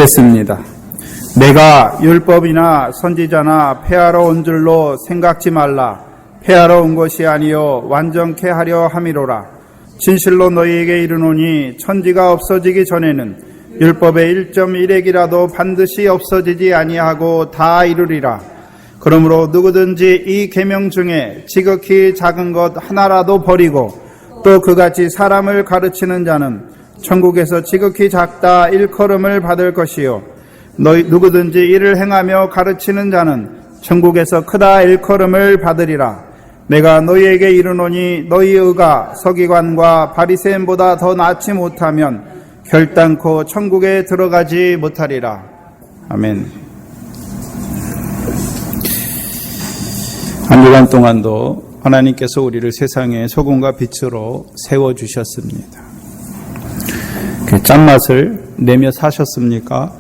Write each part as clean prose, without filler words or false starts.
읽겠습니다. 내가 율법이나 선지자나 폐하러 온 줄로 생각지 말라. 폐하러 온 것이 아니요 완전케 하려 함이로라. 진실로 너희에게 이르노니 천지가 없어지기 전에는 율법의 1.1핵이라도 반드시 없어지지 아니하고 다 이루리라. 그러므로 누구든지 이 계명 중에 지극히 작은 것 하나라도 버리고 또 그같이 사람을 가르치는 자는 천국에서 지극히 작다 일컬음을 받을 것이요 너희 누구든지 이를 행하며 가르치는 자는 천국에서 크다 일컬음을 받으리라. 내가 너희에게 이르노니 너희 의가 서기관과 바리새인보다 더 낫지 못하면 결단코 천국에 들어가지 못하리라. 아멘. 한 주간 동안도 하나님께서 우리를 세상의 소금과 빛으로 세워주셨습니다. 그 짠맛을 내며 사셨습니까?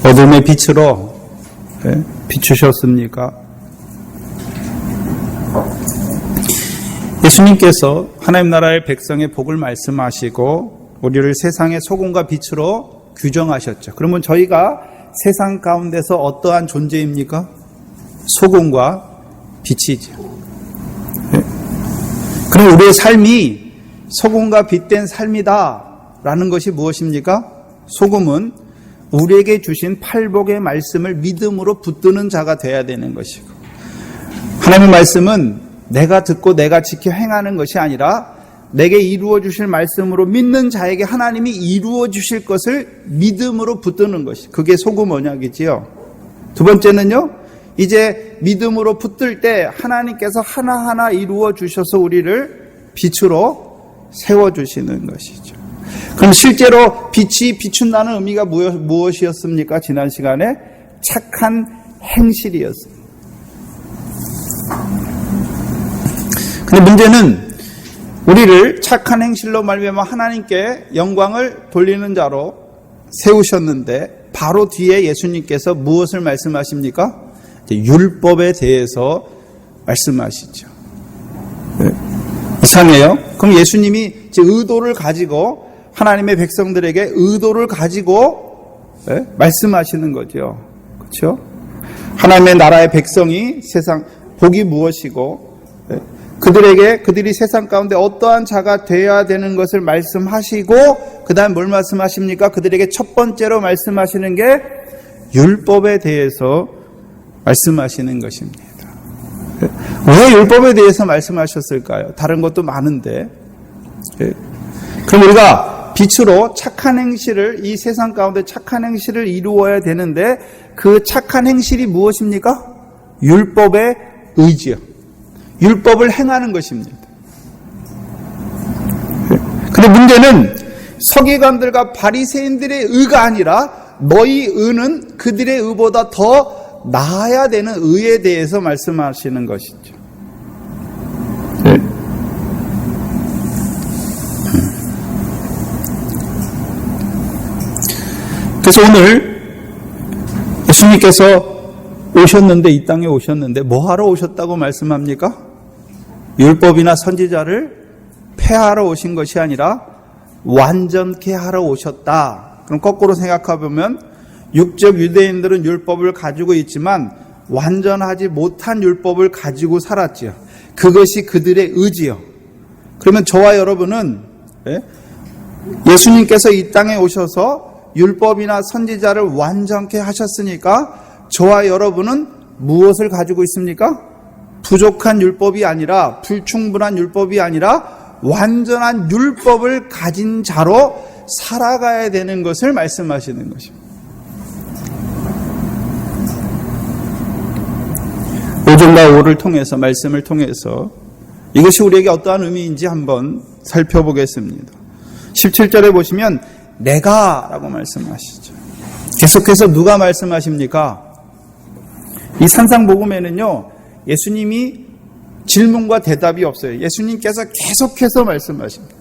어둠의 빛으로 비추셨습니까? 예수님께서 하나님 나라의 백성의 복을 말씀하시고 우리를 세상의 소금과 빛으로 규정하셨죠. 그러면 저희가 세상 가운데서 어떠한 존재입니까? 소금과 빛이죠. 그럼 우리의 삶이 소금과 빛된 삶이다라는 것이 무엇입니까? 소금은 우리에게 주신 팔복의 말씀을 믿음으로 붙드는 자가 되어야 되는 것이고, 하나님의 말씀은 내가 듣고 내가 지켜 행하는 것이 아니라 내게 이루어 주실 말씀으로 믿는 자에게 하나님이 이루어 주실 것을 믿음으로 붙드는 것이, 그게 소금 언약이지요. 두 번째는요, 이제 믿음으로 붙들 때 하나님께서 하나하나 이루어 주셔서 우리를 빛으로 세워주시는 것이죠. 그럼 실제로 빛이 비춘다는 의미가 무엇이었습니까? 지난 시간에 착한 행실이었습니다. 근데 문제는 우리를 착한 행실로 말미암아 하나님께 영광을 돌리는 자로 세우셨는데 바로 뒤에 예수님께서 무엇을 말씀하십니까? 율법에 대해서 말씀하시죠. 네. 이상해요. 그럼 예수님이 의도를 가지고 하나님의 백성들에게 의도를 가지고 말씀하시는 거죠. 그렇죠? 하나님의 나라의 백성이 세상 복이 무엇이고 그들이 세상 가운데 어떠한 자가 되어야 되는 것을 말씀하시고 그 다음 뭘 말씀하십니까? 그들에게 첫 번째로 말씀하시는 게 율법에 대해서 말씀하시는 것입니다. 왜 율법에 대해서 말씀하셨을까요? 다른 것도 많은데. 그럼 우리가 빛으로 착한 행실을, 이 세상 가운데 착한 행실을 이루어야 되는데 그 착한 행실이 무엇입니까? 율법의 의지요. 율법을 행하는 것입니다. 그런데 문제는 서기관들과 바리새인들의 의가 아니라 너희 의는 그들의 의보다 더 나아야 되는 의에 대해서 말씀하시는 것이죠. 그래서 오늘 예수님께서 오셨는데, 이 땅에 오셨는데 뭐 하러 오셨다고 말씀합니까? 율법이나 선지자를 폐하러 오신 것이 아니라 완전케 하러 오셨다. 그럼 거꾸로 생각해 보면 육적 유대인들은 율법을 가지고 있지만 완전하지 못한 율법을 가지고 살았지요. 그것이 그들의 의지요. 그러면 저와 여러분은 예수님께서 이 땅에 오셔서 율법이나 선지자를 완전케 하셨으니까 저와 여러분은 무엇을 가지고 있습니까? 부족한 율법이 아니라, 불충분한 율법이 아니라 완전한 율법을 가진 자로 살아가야 되는 것을 말씀하시는 것입니다. 오전과 오후를 통해서, 말씀을 통해서 이것이 우리에게 어떠한 의미인지 한번 살펴보겠습니다. 17절에 보시면 내가 라고 말씀하시죠. 계속해서 누가 말씀하십니까? 이 산상복음에는요, 예수님이 질문과 대답이 없어요. 예수님께서 계속해서 말씀하십니다.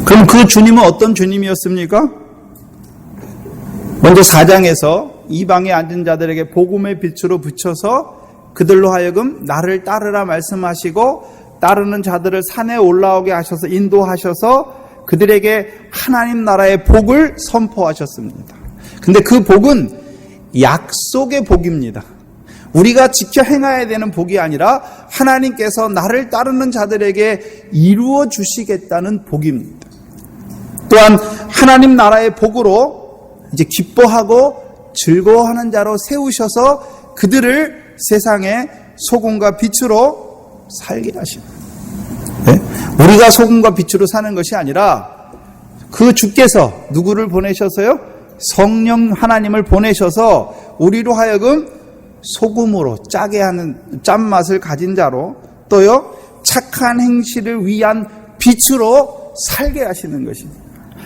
그럼 그 주님은 어떤 주님이었습니까? 먼저 4장에서 이방에 앉은 자들에게 복음의 빛으로 비춰서 그들로 하여금 나를 따르라 말씀하시고 따르는 자들을 산에 올라오게 하셔서 인도하셔서 그들에게 하나님 나라의 복을 선포하셨습니다. 근데 그 복은 약속의 복입니다. 우리가 지켜 행해야 되는 복이 아니라 하나님께서 나를 따르는 자들에게 이루어 주시겠다는 복입니다. 또한 하나님 나라의 복으로 이제 기뻐하고 즐거워하는 자로 세우셔서 그들을 세상의 소금과 빛으로 살게 하십니다. 네? 우리가 소금과 빛으로 사는 것이 아니라 그 주께서 누구를 보내셔서요? 성령 하나님을 보내셔서 우리로 하여금 소금으로 짜게 하는 짠맛을 가진 자로 또요 착한 행실을 위한 빛으로 살게 하시는 것입니다.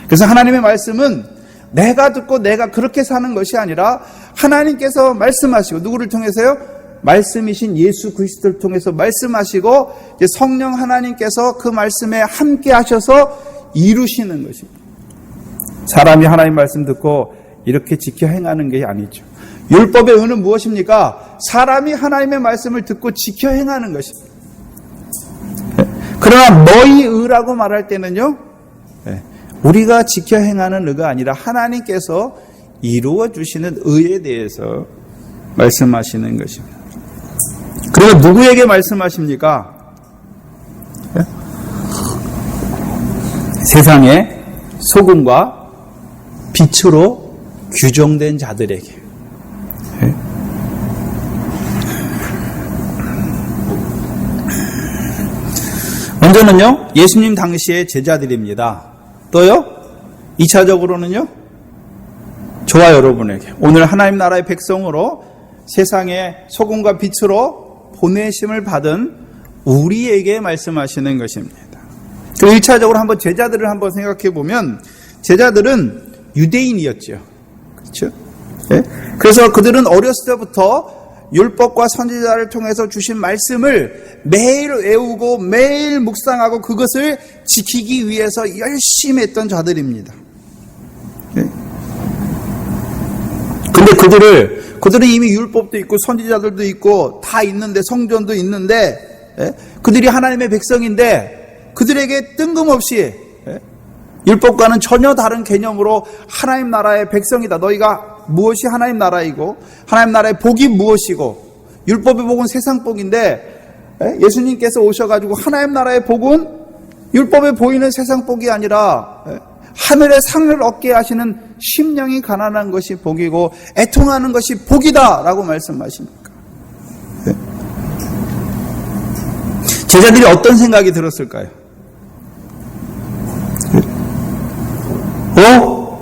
그래서 하나님의 말씀은 내가 듣고 내가 그렇게 사는 것이 아니라 하나님께서 말씀하시고 누구를 통해서요? 말씀이신 예수 그리스도를 통해서 말씀하시고 이제 성령 하나님께서 그 말씀에 함께 하셔서 이루시는 것입니다. 사람이 하나님 말씀 듣고 이렇게 지켜 행하는 게 아니죠. 율법의 의는 무엇입니까? 사람이 하나님의 말씀을 듣고 지켜 행하는 것입니다. 그러나 너희 의라고 말할 때는요, 우리가 지켜 행하는 의가 아니라 하나님께서 이루어 주시는 의에 대해서 말씀하시는 것입니다. 그리고 누구에게 말씀하십니까? 세상의 소금과 빛으로 규정된 자들에게. 먼저는요, 예수님 당시의 제자들입니다. 또요, 2차적으로는요, 저와 여러분에게 오늘 하나님 나라의 백성으로 세상의 소금과 빛으로 보내심을 받은 우리에게 말씀하시는 것입니다. 그 1차적으로 한번 제자들을 한번 생각해 보면 제자들은 유대인이었죠. 그렇죠? 네? 그래서 그들은 어렸을 때부터 율법과 선지자를 통해서 주신 말씀을 매일 외우고 매일 묵상하고 그것을 지키기 위해서 열심히 했던 자들입니다. 근데 그들은 이미 율법도 있고 선지자들도 있고 다 있는데 성전도 있는데 그들이 하나님의 백성인데 그들에게 뜬금없이 율법과는 전혀 다른 개념으로 하나님 나라의 백성이다. 너희가 무엇이 하나님 나라이고 하나님 나라의 복이 무엇이고 율법의 복은 세상 복인데 예수님께서 오셔가지고 하나님 나라의 복은 율법에 보이는 세상 복이 아니라 하늘의 상을 얻게 하시는 심령이 가난한 것이 복이고 애통하는 것이 복이다 라고 말씀하십니까? 제자들이 어떤 생각이 들었을까요?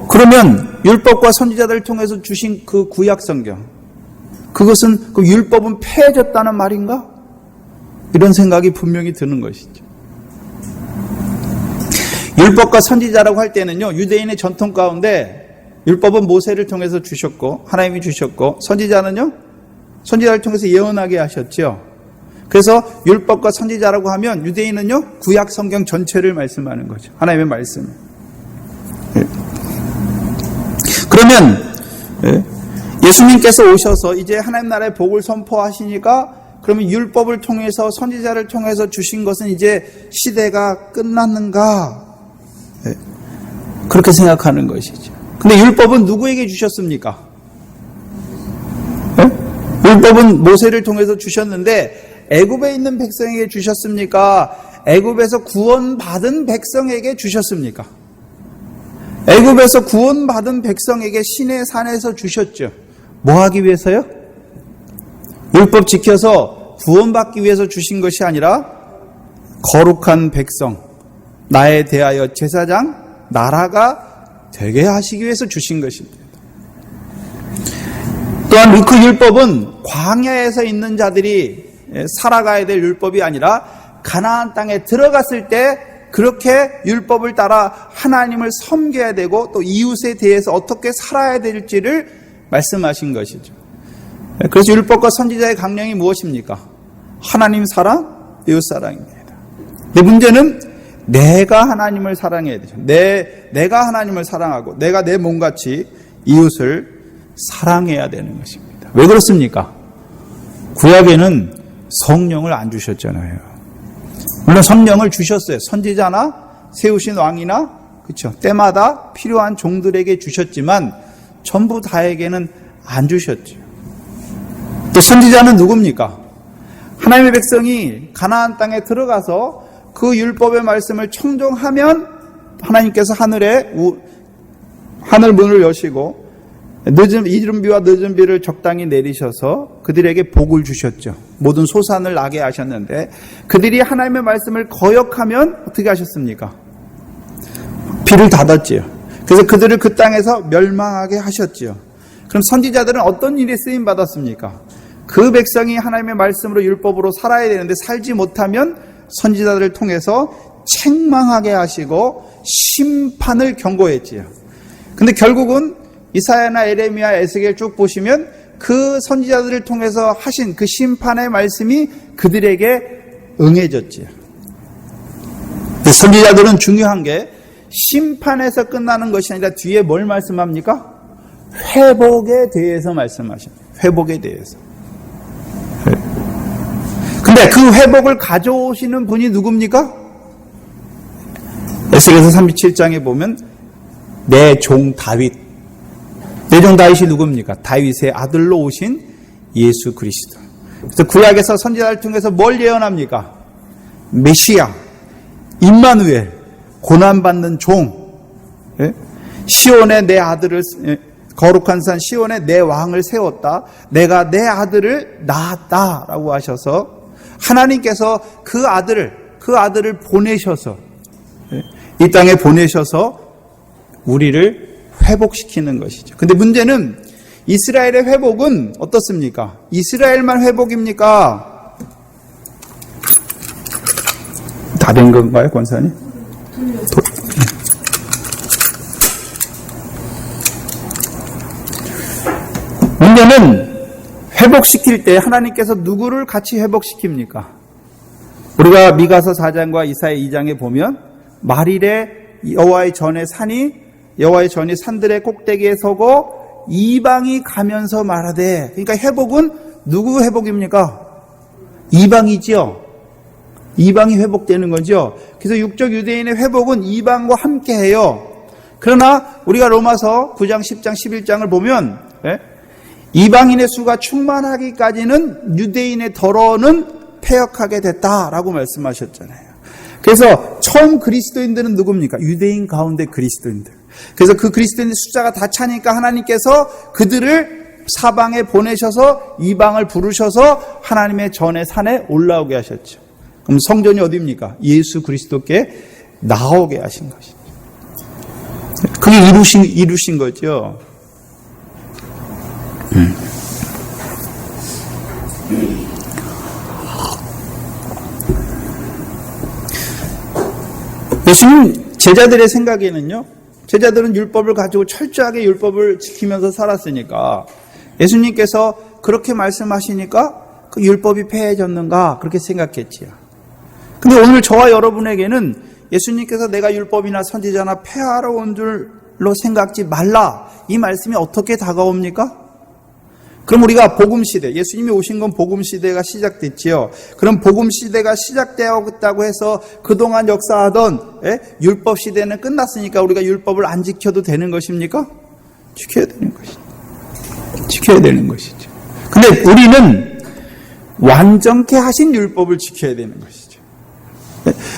그러면 율법과 선지자들을 통해서 주신 그 구약 성경, 그것은 그 율법은 폐해졌다는 말인가? 이런 생각이 분명히 드는 것이죠. 율법과 선지자라고 할 때는요, 유대인의 전통 가운데 율법은 모세를 통해서 주셨고 하나님이 주셨고 선지자는요, 선지자를 통해서 예언하게 하셨죠. 그래서 율법과 선지자라고 하면 유대인은요, 구약 성경 전체를 말씀하는 거죠. 하나님의 말씀. 그러면 예수님께서 오셔서 이제 하나님 나라의 복을 선포하시니까 그러면 율법을 통해서 선지자를 통해서 주신 것은 이제 시대가 끝났는가? 그렇게 생각하는 것이죠. 근데 율법은 누구에게 주셨습니까? 율법은 모세를 통해서 주셨는데 애굽에 있는 백성에게 주셨습니까? 애굽에서 구원받은 백성에게 주셨습니까? 애굽에서 구원받은 백성에게 시내 산에서 주셨죠. 뭐 하기 위해서요? 율법 지켜서 구원받기 위해서 주신 것이 아니라 거룩한 백성, 나에 대하여 제사장, 나라가 되게 하시기 위해서 주신 것입니다. 또한 그 율법은 광야에서 있는 자들이 살아가야 될 율법이 아니라 가나안 땅에 들어갔을 때 그렇게 율법을 따라 하나님을 섬겨야 되고 또 이웃에 대해서 어떻게 살아야 될지를 말씀하신 것이죠. 그래서 율법과 선지자의 강령이 무엇입니까? 하나님 사랑, 이웃 사랑입니다. 근데 문제는 내가 하나님을 사랑해야 되죠. 내가 하나님을 사랑하고 내가 내 몸같이 이웃을 사랑해야 되는 것입니다. 왜 그렇습니까? 구약에는 성령을 안 주셨잖아요. 물론 성령을 주셨어요. 선지자나 세우신 왕이나 그렇죠? 때마다 필요한 종들에게 주셨지만 전부 다에게는 안 주셨죠. 또 선지자는 누굽니까? 하나님의 백성이 가나안 땅에 들어가서 그 율법의 말씀을 청종하면 하나님께서 하늘 문을 여시고 이른 비와 늦은 비를 적당히 내리셔서 그들에게 복을 주셨죠. 모든 소산을 나게 하셨는데 그들이 하나님의 말씀을 거역하면 어떻게 하셨습니까? 비를 닫았지요. 그래서 그들을 그 땅에서 멸망하게 하셨지요. 그럼 선지자들은 어떤 일에 쓰임 받았습니까? 그 백성이 하나님의 말씀으로 율법으로 살아야 되는데 살지 못하면 선지자들을 통해서 책망하게 하시고 심판을 경고했지요. 근데 결국은 이사야나 예레미야, 에스겔 쭉 보시면 그 선지자들을 통해서 하신 그 심판의 말씀이 그들에게 응해졌지요. 선지자들은 중요한 게 심판에서 끝나는 것이 아니라 뒤에 뭘 말씀합니까? 회복에 대해서 말씀하십니다. 회복에 대해서. 근데 그 회복을 가져오시는 분이 누굽니까? 에스겔서 37장에 보면 내 종 다윗. 내 종 다윗이 누굽니까? 다윗의 아들로 오신 예수 그리스도. 그래서 구약에서 선지자를 통해서 뭘 예언합니까? 메시아, 임마누엘, 고난받는 종, 시온에 내 아들을, 거룩한 산 시온에 내 왕을 세웠다. 내가 내 아들을 낳았다라고 하셔서 하나님께서 그 아들을 보내셔서 이 땅에 보내셔서 우리를 회복시키는 것이죠. 근데 문제는 이스라엘의 회복은 어떻습니까? 이스라엘만 회복입니까? 다 된 건가요, 권사님? 문제는 회복시킬 때 하나님께서 누구를 같이 회복시킵니까? 우리가 미가서 4장과 이사야 2장에 보면 말일에 여호와의 전에 산들의 꼭대기에 서고 이방이 가면서 말하되, 그러니까 회복은 누구 회복입니까? 이방이지요. 이방이 회복되는 거죠. 그래서 육적 유대인의 회복은 이방과 함께해요. 그러나 우리가 로마서 9장, 10장, 11장을 보면 이방인의 수가 충만하기까지는 유대인의 덫은 패역하게 됐다라고 말씀하셨잖아요. 그래서 처음 그리스도인들은 누굽니까? 유대인 가운데 그리스도인들. 그래서 그 그리스도인의 숫자가 다 차니까 하나님께서 그들을 사방에 보내셔서 이방을 부르셔서 하나님의 전의 산에 올라오게 하셨죠. 그럼 성전이 어디입니까? 예수 그리스도께 나오게 하신 것이죠. 그게 이루신 거죠. 예수님 제자들의 생각에는요, 제자들은 율법을 가지고 철저하게 율법을 지키면서 살았으니까 예수님께서 그렇게 말씀하시니까 그 율법이 폐해졌는가 그렇게 생각했지요. 근데 오늘 저와 여러분에게는 예수님께서 내가 율법이나 선지자나 폐하러 온 줄로 생각지 말라, 이 말씀이 어떻게 다가옵니까? 그럼 우리가 복음시대, 예수님이 오신 건 복음시대가 시작됐지요. 그럼 복음시대가 시작되었다고 해서 그동안 역사하던 율법시대는 끝났으니까 우리가 율법을 안 지켜도 되는 것입니까? 지켜야 되는 것이죠. 지켜야 되는 것이죠. 근데 우리는 완전케 하신 율법을 지켜야 되는 것이죠.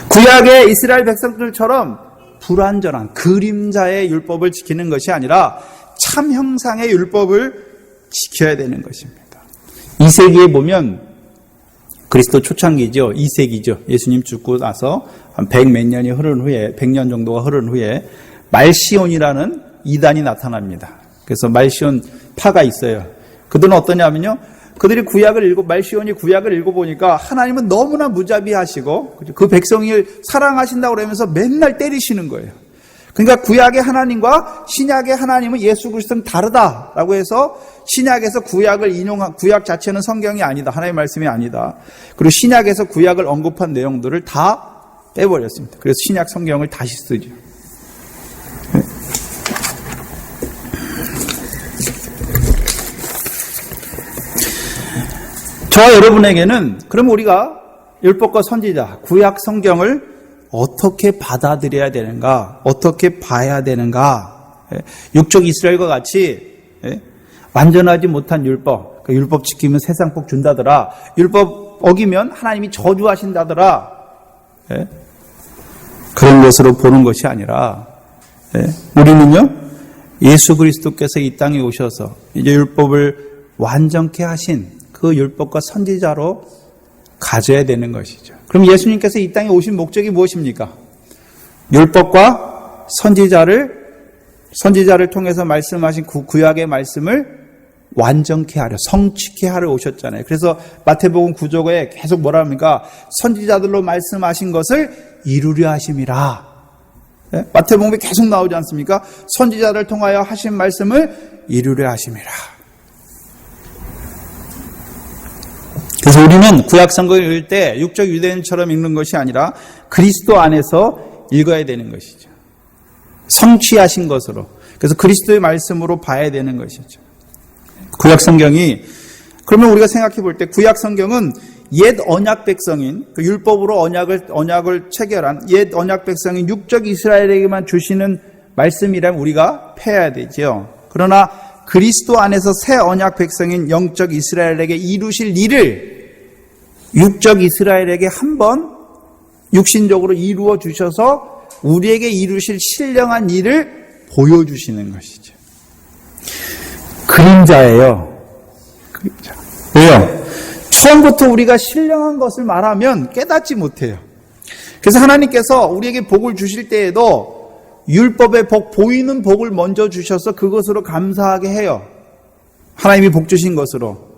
구약의 이스라엘 백성들처럼 불완전한 그림자의 율법을 지키는 것이 아니라 참 형상의 율법을 지켜야 되는 것입니다. 2세기에 보면 그리스도 초창기죠. 2세기죠. 예수님 죽고 나서 한 100몇 년이 흐른 후에, 100년 정도가 흐른 후에 말시온이라는 이단이 나타납니다. 그래서 말시온 파가 있어요. 그들은 어떠냐면요, 그들이 말시온이 구약을 읽어보니까 하나님은 너무나 무자비하시고 그 백성을 사랑하신다고 그러면서 맨날 때리시는 거예요. 그러니까 구약의 하나님과 신약의 하나님은 예수 그리스도는 다르다라고 해서 신약에서 구약 자체는 성경이 아니다. 하나님의 말씀이 아니다. 그리고 신약에서 구약을 언급한 내용들을 다 빼버렸습니다. 그래서 신약 성경을 다시 쓰죠. 저와 여러분에게는 그럼 우리가 율법과 선지자, 구약 성경을 어떻게 어떻게 받아들여야 되는가, 어떻게 봐야 되는가. 육적 이스라엘과 같이 완전하지 못한 율법, 그 율법 지키면 세상 복 준다더라, 율법 어기면 하나님이 저주하신다더라, 그런 것으로 보는 것이 아니라 우리는요, 예수 그리스도께서 이 땅에 오셔서 이제 율법을 완전케 하신 그 율법과 선지자로 가져야 되는 것이죠. 그럼 예수님께서 이 땅에 오신 목적이 무엇입니까? 율법과 선지자를 통해서 말씀하신 구약의 말씀을 완전케 하려, 성취케 하려 오셨잖아요. 그래서 마태복음 9장에 계속 뭐라 합니까? 선지자들로 말씀하신 것을 이루려 하심이라. 마태복음에 계속 나오지 않습니까? 선지자를 통하여 하신 말씀을 이루려 하심이라. 그래서 우리는 구약 성경을 읽을 때 육적 유대인처럼 읽는 것이 아니라 그리스도 안에서 읽어야 되는 것이죠. 성취하신 것으로. 그래서 그리스도의 말씀으로 봐야 되는 것이죠. 구약 성경이, 그러면 우리가 생각해 볼 때 구약 성경은 옛 언약 백성인, 그 율법으로 언약을 체결한 옛 언약 백성인 육적 이스라엘에게만 주시는 말씀이라면 우리가 패야 되죠. 그러나 그리스도 안에서 새 언약 백성인 영적 이스라엘에게 이루실 일을 육적 이스라엘에게 한번 육신적으로 이루어 주셔서 우리에게 이루실 신령한 일을 보여주시는 것이죠. 그림자예요. 그림자. 왜요? 처음부터 우리가 신령한 것을 말하면 깨닫지 못해요. 그래서 하나님께서 우리에게 복을 주실 때에도 율법의 복, 보이는 복을 먼저 주셔서 그것으로 감사하게 해요. 하나님이 복 주신 것으로.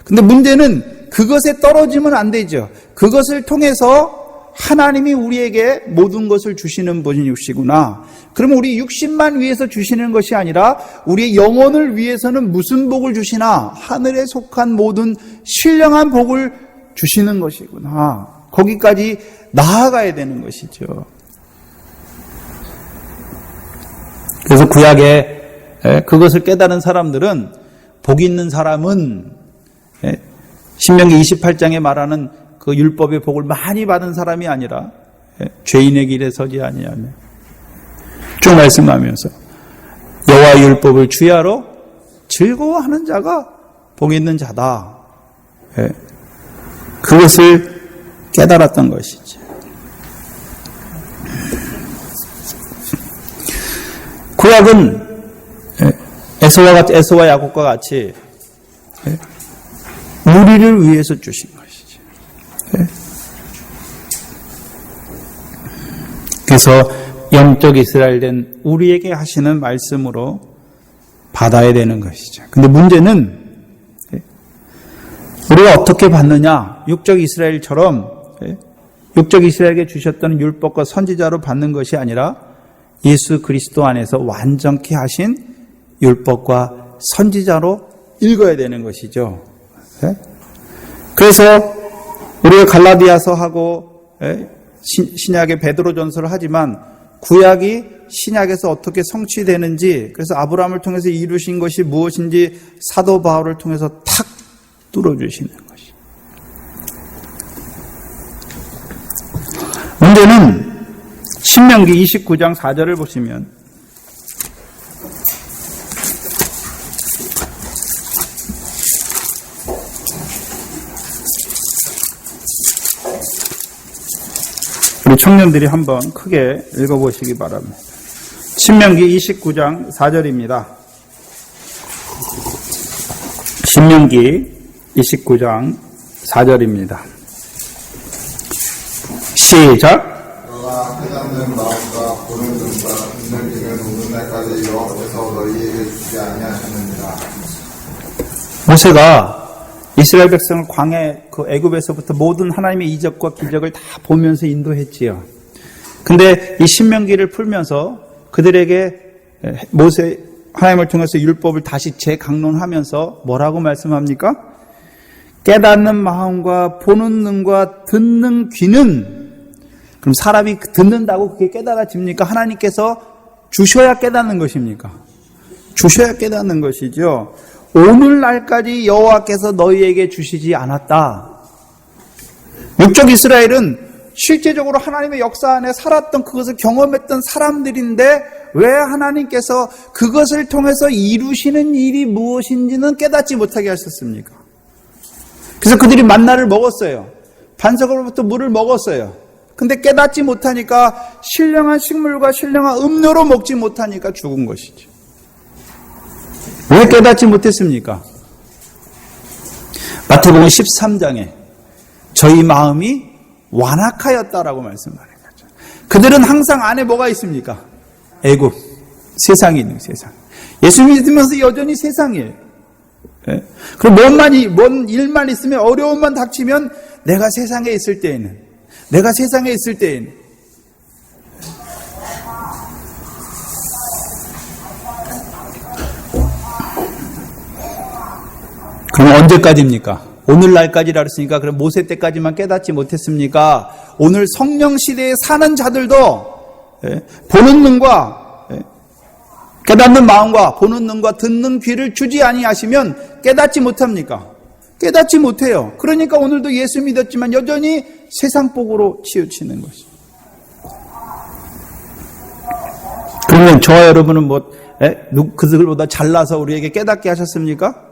근데 문제는 그것에 떨어지면 안 되죠. 그것을 통해서 하나님이 우리에게 모든 것을 주시는 분이시구나. 그러면 우리 육신만 위해서 주시는 것이 아니라 우리의 영혼을 위해서는 무슨 복을 주시나? 하늘에 속한 모든 신령한 복을 주시는 것이구나. 거기까지 나아가야 되는 것이죠. 그래서 구약에 그것을 깨달은 사람들은, 복 있는 사람은 신명기 28장에 말하는 그 율법의 복을 많이 받은 사람이 아니라 죄인의 길에 서지 아니하며 쭉 말씀하면서 여호와의 율법을 주야로 즐거워하는 자가 복 있는 자다. 그것을 깨달았던 것이죠. 구약은 에서와 야곱과 같이 우리를 위해서 주신 것이죠. 그래서 영적 이스라엘 된 우리에게 하시는 말씀으로 받아야 되는 것이죠. 근데 문제는 우리가 어떻게 받느냐? 육적 이스라엘처럼 육적 이스라엘에게 주셨던 율법과 선지자로 받는 것이 아니라 예수 그리스도 안에서 완전케 하신 율법과 선지자로 읽어야 되는 것이죠. 그래서 우리가 갈라디아서하고 신약의 베드로전서를 하지만 구약이 신약에서 어떻게 성취되는지, 그래서 아브라함을 통해서 이루신 것이 무엇인지 사도 바울을 통해서 탁 뚫어주시는 것이. 문제는 신명기 29장 4절을 보시면 우리 청년들이 한번 크게 읽어보시기 바랍니다. 신명기 29장 4절입니다. 신명기 29장 4절입니다. 시작. 너가 깨닫는 마음과 보는 눈과 듣는 귀는 오는 날까지 여호와께서 너희에게 주지 아니하셨느니라. 모세가 이스라엘 백성을 광해 그 애굽에서부터 모든 하나님의 이적과 기적을 다 보면서 인도했지요. 근데 이 신명기를 풀면서 그들에게 모세 하나님을 통해서 율법을 다시 재강론하면서 뭐라고 말씀합니까? 깨닫는 마음과 보는 눈과 듣는 귀는, 그럼 사람이 듣는다고 그게 깨달아집니까? 하나님께서 주셔야 깨닫는 것입니까? 주셔야 깨닫는 것이죠. 오늘날까지 여호와께서 너희에게 주시지 않았다. 육적 이스라엘은 실제적으로 하나님의 역사 안에 살았던 그것을 경험했던 사람들인데 왜 하나님께서 그것을 통해서 이루시는 일이 무엇인지는 깨닫지 못하게 하셨습니까? 그래서 그들이 만나를 먹었어요. 반석으로부터 물을 먹었어요. 근데 깨닫지 못하니까 신령한 식물과 신령한 음료로 먹지 못하니까 죽은 것이죠. 왜 깨닫지 못했습니까? 마태복음 13장에 저희 마음이 완악하였다라고 말씀하는 거죠. 그들은 항상 안에 뭐가 있습니까? 애굽, 세상이 있는 세상. 예수 믿으면서 여전히 세상이에요. 예? 그럼 뭔 일만 있으면 어려움만 닥치면 내가 세상에 있을 때에는 그럼 언제까지입니까? 오늘날까지라 그랬으니까 그럼 모세 때까지만 깨닫지 못했습니까? 오늘 성령 시대에 사는 자들도 보는 눈과 깨닫는 마음과 보는 눈과 듣는 귀를 주지 아니하시면 깨닫지 못합니까? 깨닫지 못해요. 그러니까 오늘도 예수 믿었지만 여전히 세상복으로 치우치는 것이죠. 그러면 저와 여러분은 그들보다 잘나서 우리에게 깨닫게 하셨습니까?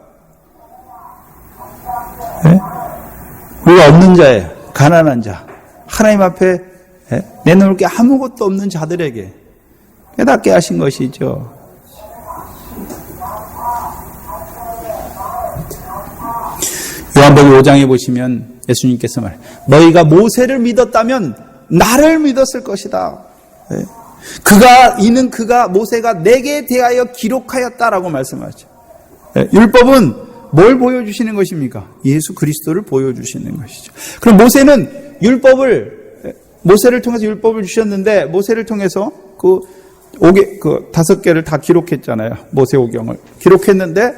우리가 없는 자예요. 가난한 자. 하나님 앞에 내놓을 게 아무것도 없는 자들에게 깨닫게 하신 것이죠. 요한복음 5장에 보시면 예수님께서 너희가 모세를 믿었다면 나를 믿었을 것이다. 모세가 내게 대하여 기록하였다라고 말씀하죠. 율법은 뭘 보여주시는 것입니까? 예수 그리스도를 보여주시는 것이죠. 그럼 모세를 통해서 율법을 주셨는데, 모세를 통해서 그 5개를 다 기록했잖아요. 모세 오경을 기록했는데,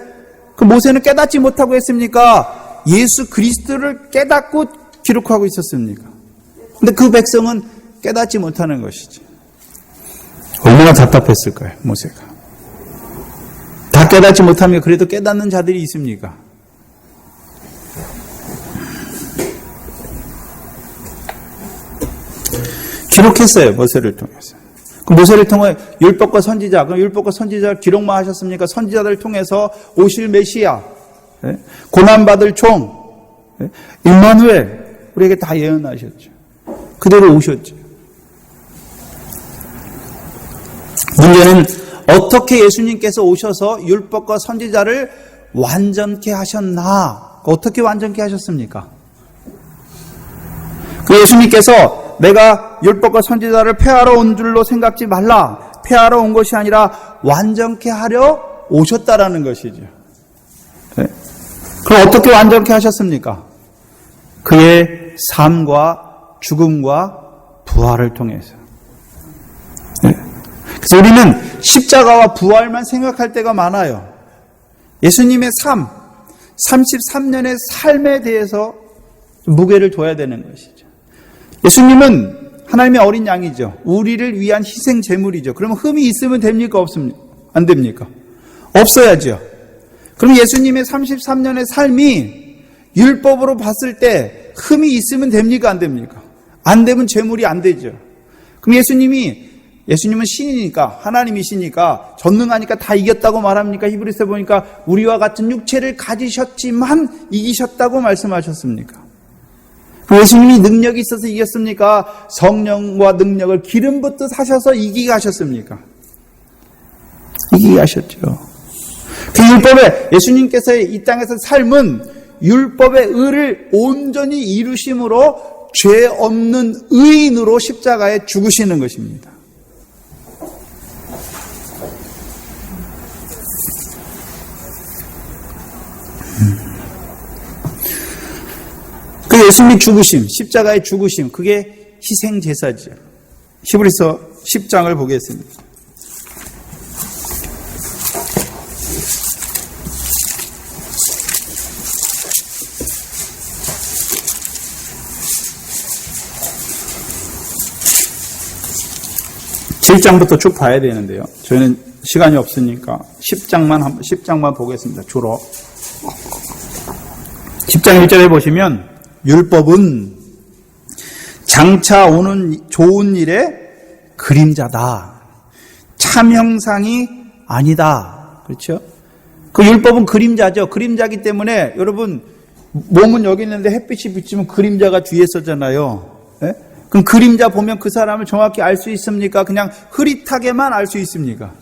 그 모세는 깨닫지 못하고 했습니까? 예수 그리스도를 깨닫고 기록하고 있었습니까? 근데 그 백성은 깨닫지 못하는 것이죠. 얼마나 답답했을까요, 모세가? 다 깨닫지 못하면 그래도 깨닫는 자들이 있습니까? 기록했어요, 모세를 통해서. 그 모세를 통해 율법과 선지자, 그럼 율법과 선지자 기록만 하셨습니까? 선지자들을 통해서 오실 메시아, 고난받을 종, 임마누엘, 우리에게 다 예언하셨죠. 그대로 오셨죠. 문제는 어떻게 예수님께서 오셔서 율법과 선지자를 완전케 하셨나? 어떻게 완전케 하셨습니까? 그 예수님께서 내가 율법과 선지자를 폐하러 온 줄로 생각지 말라. 폐하러 온 것이 아니라 완전케 하려 오셨다라는 것이죠. 그럼 어떻게 완전케 하셨습니까? 그의 삶과 죽음과 부활을 통해서. 그래서 우리는 십자가와 부활만 생각할 때가 많아요. 예수님의 33년의 삶에 대해서 무게를 둬야 되는 것이죠. 예수님은 하나님의 어린 양이죠. 우리를 위한 희생 제물이죠. 그러면 흠이 있으면 됩니까? 없습니까? 안 됩니까? 없어야죠. 그럼 예수님의 33년의 삶이 율법으로 봤을 때 흠이 있으면 됩니까? 안 됩니까? 안 되면 제물이 안 되죠. 그럼 예수님은 신이니까, 하나님이시니까, 전능하니까 다 이겼다고 말합니까? 히브리서에 보니까 우리와 같은 육체를 가지셨지만 이기셨다고 말씀하셨습니까? 예수님이 능력이 있어서 이겼습니까? 성령과 능력을 기름 붓듯 하셔서 이기게 하셨습니까? 이기게 하셨죠. 그 율법에 예수님께서의 이 땅에서 삶은 율법의 의를 온전히 이루심으로 죄 없는 의인으로 십자가에 죽으시는 것입니다. 그 예수님의 죽으심, 십자가의 죽으심, 그게 희생 제사죠. 히브리서 10장을 보겠습니다. (7장부터) 쭉 봐야 되는데요. 저희는 시간이 없으니까 10장만 보겠습니다. 주로 10장 1절에 보시면 율법은 장차 오는 좋은 일의 그림자다. 참 형상이 아니다. 그렇죠? 그 율법은 그림자죠. 그림자기 때문에 여러분 몸은 여기 있는데 햇빛이 비치면 그림자가 뒤에 서잖아요. 예? 그럼 그림자 보면 그 사람을 정확히 알 수 있습니까? 그냥 흐릿하게만 알 수 있습니까?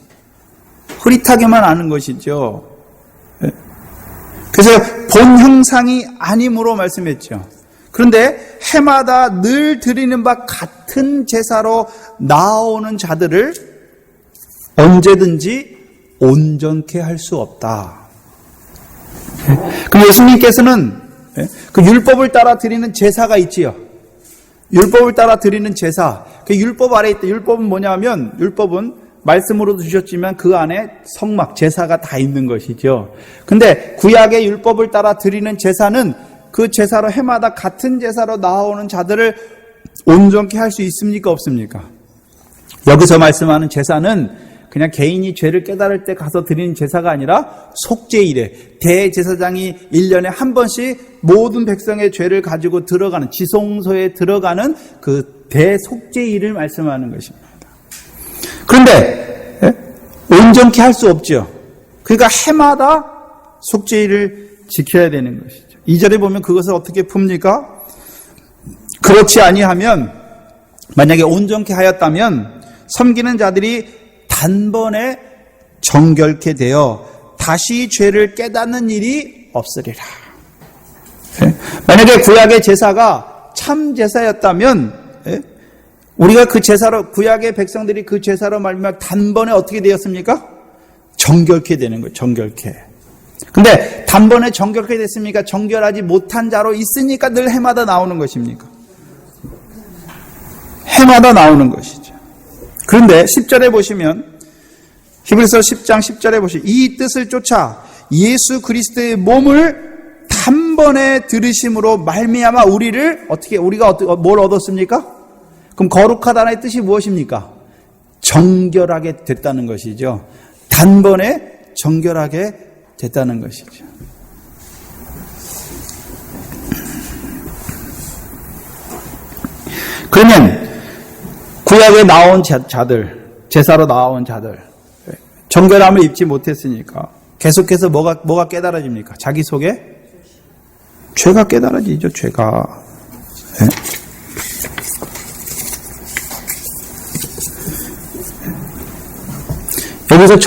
흐릿하게만 아는 것이죠. 예? 그래서 본 형상이 아님으로 말씀했죠. 그런데 해마다 늘 드리는 바 같은 제사로 나오는 자들을 언제든지 온전케 할 수 없다. 그럼 예수님께서는 그 율법을 따라 드리는 제사가 있지요. 율법을 따라 드리는 제사. 그 율법 아래 있다. 율법은 뭐냐면 율법은 말씀으로도 주셨지만 그 안에 성막, 제사가 다 있는 것이죠. 근데 구약의 율법을 따라 드리는 제사는 그 제사로 해마다 같은 제사로 나오는 자들을 온전케 할 수 있습니까? 없습니까? 여기서 말씀하는 제사는 그냥 개인이 죄를 깨달을 때 가서 드리는 제사가 아니라 속죄일에 대제사장이 1년에 한 번씩 모든 백성의 죄를 가지고 들어가는 지성소에 들어가는 그 대속죄일을 말씀하는 것입니다. 그런데 온전케 할 수 없죠. 그러니까 해마다 속죄일을 지켜야 되는 것이죠. 2절에 보면 그것을 어떻게 풉니까? 그렇지 아니하면 만약에 온전케 하였다면 섬기는 자들이 단번에 정결케 되어 다시 죄를 깨닫는 일이 없으리라. 만약에 구약의 제사가 참 제사였다면 우리가 그 제사로 구약의 백성들이 그 제사로 말미암아 단번에 어떻게 되었습니까? 정결케 되는 거예요. 정결케. 근데 단번에 정결케 됐습니까? 정결하지 못한 자로 있으니까 늘 해마다 나오는 것입니까? 해마다 나오는 것이죠. 그런데 10절에 보시면 히브리서 10장 10절에 보시면 이 뜻을 쫓아 예수 그리스도의 몸을 단번에 들으심으로 말미암아 우리가 뭘 얻었습니까? 그럼 거룩하다는 뜻이 무엇입니까? 정결하게 됐다는 것이죠. 단번에 정결하게 됐다는 것이죠. 그러면 구약에 나온 자들, 제사로 나온 자들, 정결함을 입지 못했으니까 계속해서 뭐가 깨달아집니까? 자기 속에 죄가 깨달아지죠. 죄가. 네? 여기서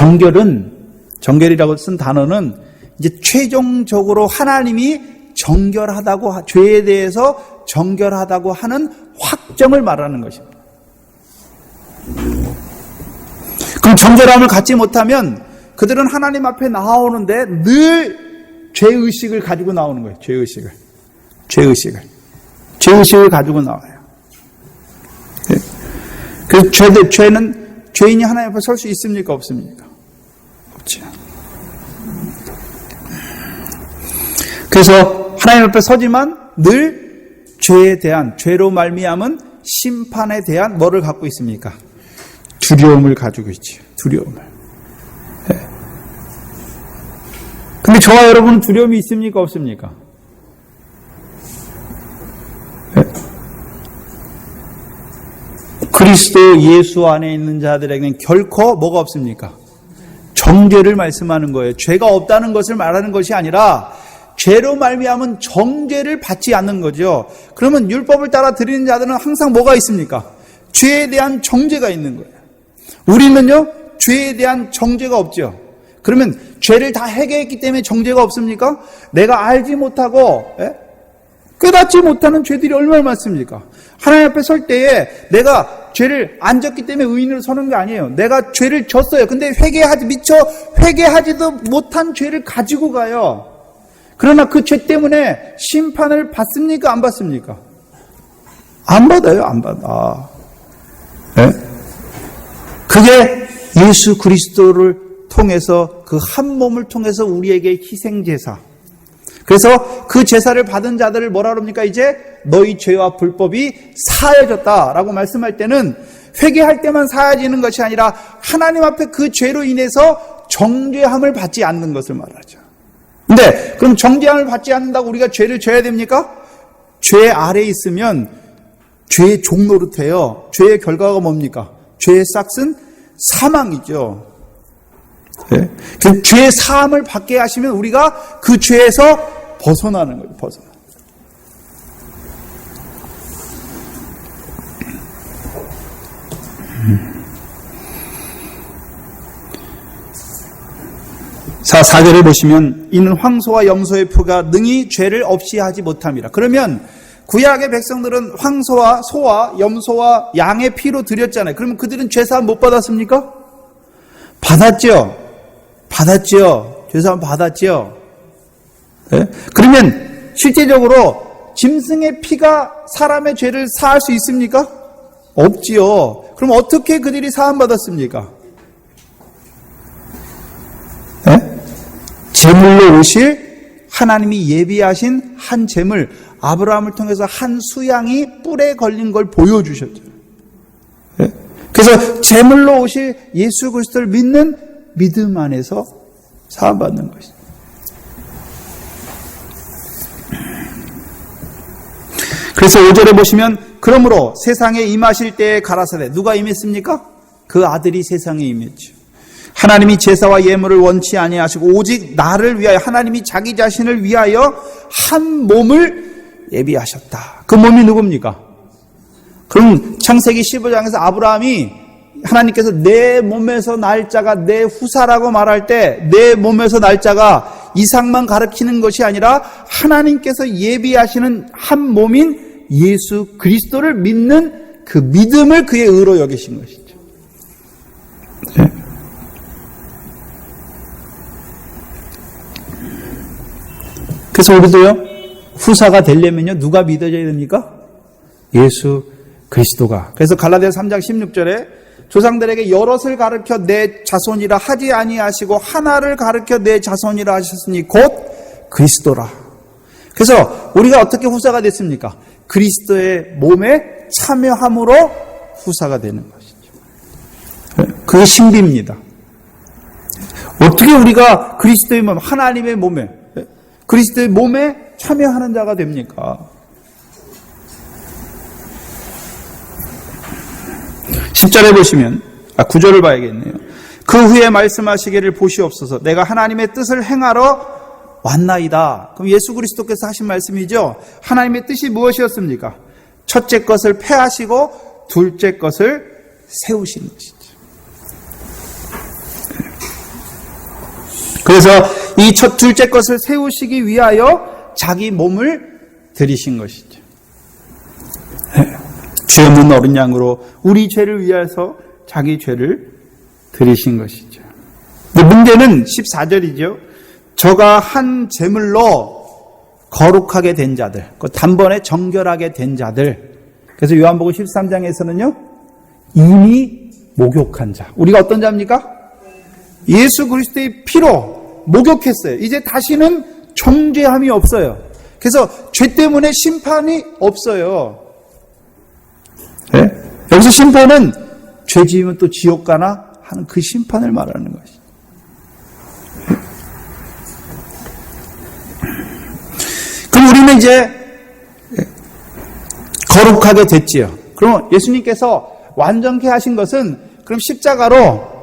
정결이라고 쓴 단어는 이제 최종적으로 하나님이 정결하다고, 죄에 대해서 정결하다고 하는 확정을 말하는 것입니다. 그럼 정결함을 갖지 못하면 그들은 하나님 앞에 나오는데 늘 죄의식을 가지고 나오는 거예요. 죄의식을 가지고 나와요. 그래서 죄인이 하나님 앞에 설 수 있습니까? 없습니까? 없죠. 그래서 하나님 앞에 서지만 늘 죄로 말미암은 심판에 대한 뭐를 갖고 있습니까? 두려움을 가지고 있죠. 두려움을. 네. 근데 저와 여러분은 두려움이 있습니까? 없습니까? 네. 그리스도 예수 안에 있는 자들에게는 결코 뭐가 없습니까? 정죄를 말씀하는 거예요. 죄가 없다는 것을 말하는 것이 아니라 죄로 말미암은 정죄를 받지 않는 거죠. 그러면 율법을 따라 드리는 자들은 항상 뭐가 있습니까? 죄에 대한 정죄가 있는 거예요. 우리는요, 죄에 대한 정죄가 없죠. 그러면 죄를 다 해결했기 때문에 정죄가 없습니까? 내가 알지 못하고 깨닫지 못하는 죄들이 얼마나 많습니까? 하나님 앞에 설 때에 내가 죄를 안 졌기 때문에 의인으로 서는 게 아니에요. 내가 죄를 졌어요. 근데 회개하지도 못한 죄를 가지고 가요. 그러나 그 죄 때문에 심판을 받습니까? 안 받습니까? 안 받아요. 안 받아. 네? 그게 예수 그리스도를 통해서 그 한 몸을 통해서 우리에게 희생제사. 그래서 그 제사를 받은 자들을 뭐라 그럽니까? 이제 너희 죄와 불법이 사해졌다라고 말씀할 때는 회개할 때만 사해지는 것이 아니라 하나님 앞에 그 죄로 인해서 정죄함을 받지 않는 것을 말하죠. 근데 그럼 정죄함을 받지 않는다고 우리가 죄를 져야 됩니까? 죄 아래에 있으면 죄의 종노릇해요. 죄의 결과가 뭡니까? 죄의 싹은 사망이죠. 네? 그 죄의 사함을 받게 하시면 우리가 그 죄에서 벗어나는 거예요. 벗어나. 자, 4절을 보시면 이는 황소와 염소의 표가 능히 죄를 없이 하지 못함이라. 그러면 구약의 백성들은 황소와 소와 염소와 양의 피로 드렸잖아요. 그러면 그들은 죄사함 못 받았습니까? 받았죠. 받았죠. 죄사함 받았죠. 네? 그러면 실제적으로 짐승의 피가 사람의 죄를 사할 수 있습니까? 없지요. 그럼 어떻게 그들이 사함 받았습니까? 네? 제물로 오실 하나님이 예비하신 한 제물, 아브라함을 통해서 한 수양이 뿔에 걸린 걸 보여주셨죠. 네? 그래서 제물로 오실 예수 그리스도를 믿는 믿음 안에서 사함받는 것이죠. 그래서 5절에 보시면 그러므로 세상에 임하실 때에 가라사대 누가 임했습니까? 그 아들이 세상에 임했죠. 하나님이 제사와 예물을 원치 아니하시고 오직 나를 위하여 하나님이 자기 자신을 위하여 한 몸을 예비하셨다. 그 몸이 누굽니까? 그럼 창세기 15장에서 아브라함이 하나님께서 내 몸에서 날 자가 내 후사라고 말할 때 내 몸에서 날 자가 이삭만 가리키는 것이 아니라 하나님께서 예비하시는 한 몸인 예수 그리스도를 믿는 그 믿음을 그의 의로 여기신 것이죠. 네. 그래서 우리도요, 후사가 되려면요, 누가 믿어져야 됩니까? 예수 그리스도가. 그래서 갈라디아서 3장 16절에 조상들에게 여럿을 가르쳐 내 자손이라 하지 아니하시고 하나를 가르쳐 내 자손이라 하셨으니 곧 그리스도라. 그래서 우리가 어떻게 후사가 됐습니까? 그리스도의 몸에 참여함으로 후사가 되는 것이죠. 그게 신비입니다. 어떻게 우리가 그리스도의 몸, 하나님의 몸에, 그리스도의 몸에 참여하는 자가 됩니까? 10절에 보시면, 9절을 봐야겠네요. 그 후에 말씀하시기를 보시옵소서. 내가 하나님의 뜻을 행하러 왔나이다. 그럼 예수 그리스도께서 하신 말씀이죠. 하나님의 뜻이 무엇이었습니까? 첫째 것을 폐하시고 둘째 것을 세우신 것이죠. 그래서 이 둘째 것을 세우시기 위하여 자기 몸을 드리신 것이죠. 죄 없는 어린 양으로 우리 죄를 위해서 자기 죄를 드리신 것이죠. 문제는 14절이죠. 저가 한 제물로 거룩하게 된 자들, 단번에 정결하게 된 자들. 그래서 요한복음 13장에서는요, 이미 목욕한 자. 우리가 어떤 자입니까? 예수 그리스도의 피로 목욕했어요. 이제 다시는 정죄함이 없어요. 그래서 죄 때문에 심판이 없어요. 네? 여기서 심판은 죄 지으면 또 지옥 가나 하는 그 심판을 말하는 것이죠. 그럼 우리는 이제 거룩하게 됐지요. 그럼 예수님께서 완전케 하신 것은 그럼 십자가로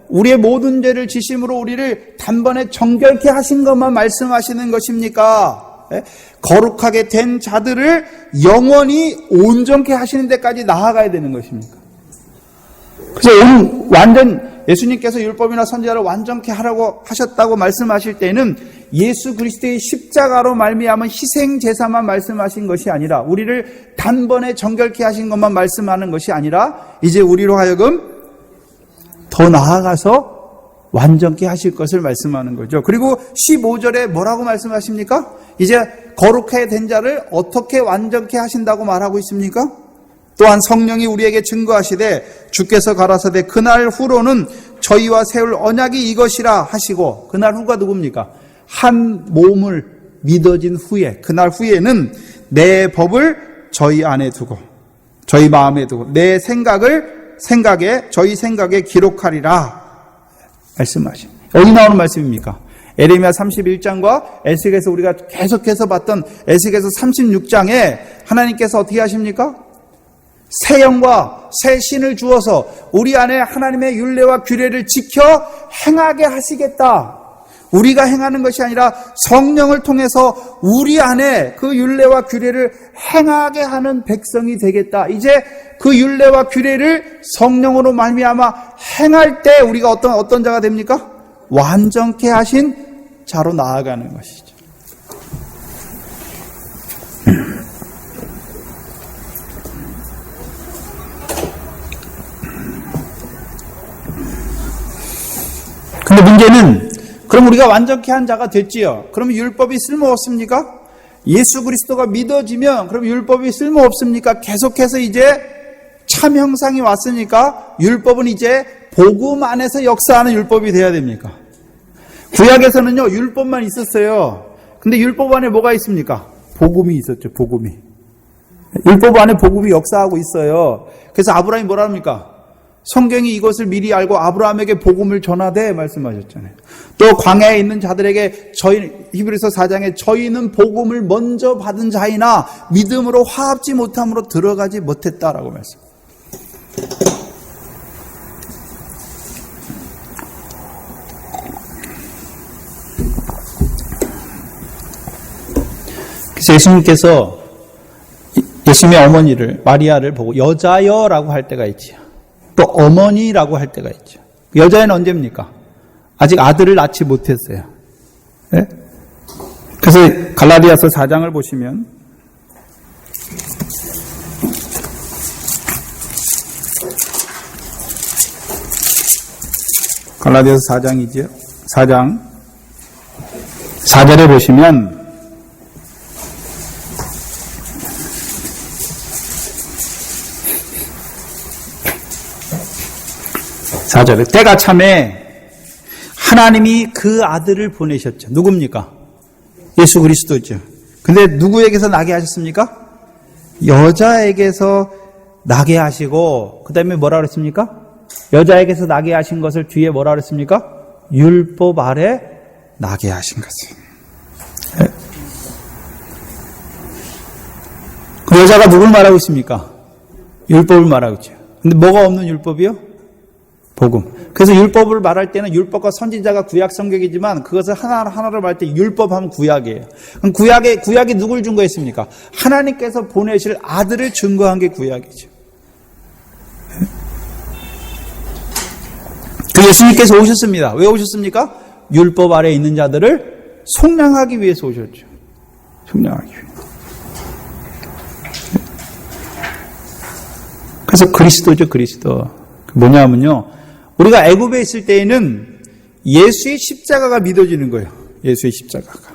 우리의 모든 죄를 지심으로 우리를 단번에 정결케 하신 것만 말씀하시는 것입니까? 거룩하게 된 자들을 영원히 온전케 하시는 데까지 나아가야 되는 것입니까? 그래서 완전 예수님께서 율법이나 선지자를 완전케 하라고 하셨다고 말씀하실 때는 예수 그리스도의 십자가로 말미암은 희생 제사만 말씀하신 것이 아니라 우리를 단번에 정결케 하신 것만 말씀하는 것이 아니라 이제 우리로 하여금 더 나아가서 완전케 하실 것을 말씀하는 거죠. 그리고 15절에 뭐라고 말씀하십니까? 이제 거룩하게 된 자를 어떻게 완전케 하신다고 말하고 있습니까? 또한 성령이 우리에게 증거하시되 주께서 가라사대 그날 후로는 저희와 세울 언약이 이것이라 하시고, 그날 후가 누굽니까? 한 몸을 믿어진 후에, 그날 후에는 내 법을 저희 안에 두고 저희 마음에 두고 내 저희 생각에 기록하리라 말씀하십니다. 어디 나오는 말씀입니까? 에레미야 31장과 에스겔에서 우리가 계속해서 봤던 에스겔에서 36장에 하나님께서 어떻게 하십니까? 새 영과 새 신을 주어서 우리 안에 하나님의 율례와 규례를 지켜 행하게 하시겠다. 우리가 행하는 것이 아니라 성령을 통해서 우리 안에 그 율례와 규례를 행하게 하는 백성이 되겠다. 이제 그 율례와 규례를 성령으로 말미암아 행할 때 우리가 어떤 자가 됩니까? 완전케 하신 자로 나아가는 것이죠. 근데 문제는 그럼 우리가 완전케 한 자가 됐지요. 그러면 율법이 쓸모없습니까? 예수 그리스도가 믿어지면 그럼 율법이 쓸모없습니까? 계속해서 이제 참 형상이 왔으니까 율법은 이제 복음 안에서 역사하는 율법이 돼야 됩니까? 구약에서는요 율법만 있었어요. 근데 율법 안에 뭐가 있습니까? 복음이 있었죠. 복음이. 율법 안에 복음이 역사하고 있어요. 그래서 아브라함이 뭐라 합니까? 성경이 이것을 미리 알고 아브라함에게 복음을 전하되 말씀하셨잖아요. 또 광야에 있는 자들에게 히브리서 4장에 저희는 복음을 먼저 받은 자이나 믿음으로 화합지 못함으로 들어가지 못했다라고 말씀. 그래서 예수님께서 예수님의 어머니를 마리아를 보고 여자여라고 할 때가 있지요. 또 어머니라고 할 때가 있죠. 여자애는 언제입니까? 아직 아들을 낳지 못했어요. 네? 그래서 갈라디아서 4장을 보시면 갈라디아서 4장이죠. 4장 4절에 보시면 때가 참에 하나님이 그 아들을 보내셨죠. 누굽니까? 예수 그리스도죠. 근데 누구에게서 나게 하셨습니까? 여자에게서 나게 하시고 그 다음에 뭐라 그랬습니까? 여자에게서 나게 하신 것을 뒤에 뭐라 그랬습니까? 율법 아래 나게 하신 것을. 그 여자가 누굴 말하고 있습니까? 율법을 말하고 있죠. 근데 뭐가 없는 율법이요? 복음. 그래서 율법을 말할 때는 율법과 선지자가 구약 성경이지만 그것을 하나하나로 말할 때 율법하면 구약이에요. 그럼 구약이 누굴 증거했습니까? 하나님께서 보내실 아들을 증거한 게 구약이죠. 그 예수님께서 오셨습니다. 왜 오셨습니까? 율법 아래에 있는 자들을 속량하기 위해서 오셨죠. 속량하기 위해. 그래서 그리스도죠, 그리스도. 뭐냐면요. 우리가 애굽에 있을 때에는 예수의 십자가가 믿어지는 거예요. 예수의 십자가가.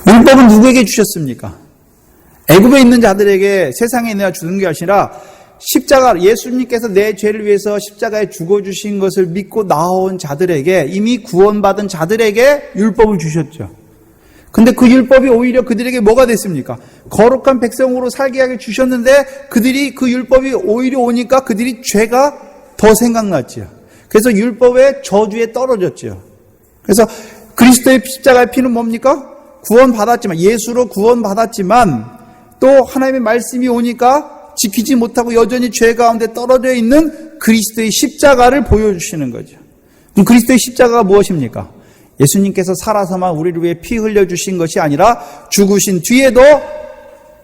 율법은 누구에게 주셨습니까? 애굽에 있는 자들에게 세상에 있는 자 주는 게 아니라 십자가, 예수님께서 내 죄를 위해서 십자가에 죽어주신 것을 믿고 나온 자들에게, 이미 구원받은 자들에게 율법을 주셨죠. 근데 그 율법이 오히려 그들에게 뭐가 됐습니까? 거룩한 백성으로 살게 하게 주셨는데 그들이 그 율법이 오히려 오니까 그들이 죄가 더 생각났지요. 그래서 율법의 저주에 떨어졌지요. 그래서 그리스도의 십자가의 피는 뭡니까? 구원받았지만, 예수로 구원받았지만 또 하나님의 말씀이 오니까 지키지 못하고 여전히 죄 가운데 떨어져 있는 그리스도의 십자가를 보여주시는 거죠. 그럼 그리스도의 십자가가 무엇입니까? 예수님께서 살아서만 우리를 위해 피 흘려주신 것이 아니라 죽으신 뒤에도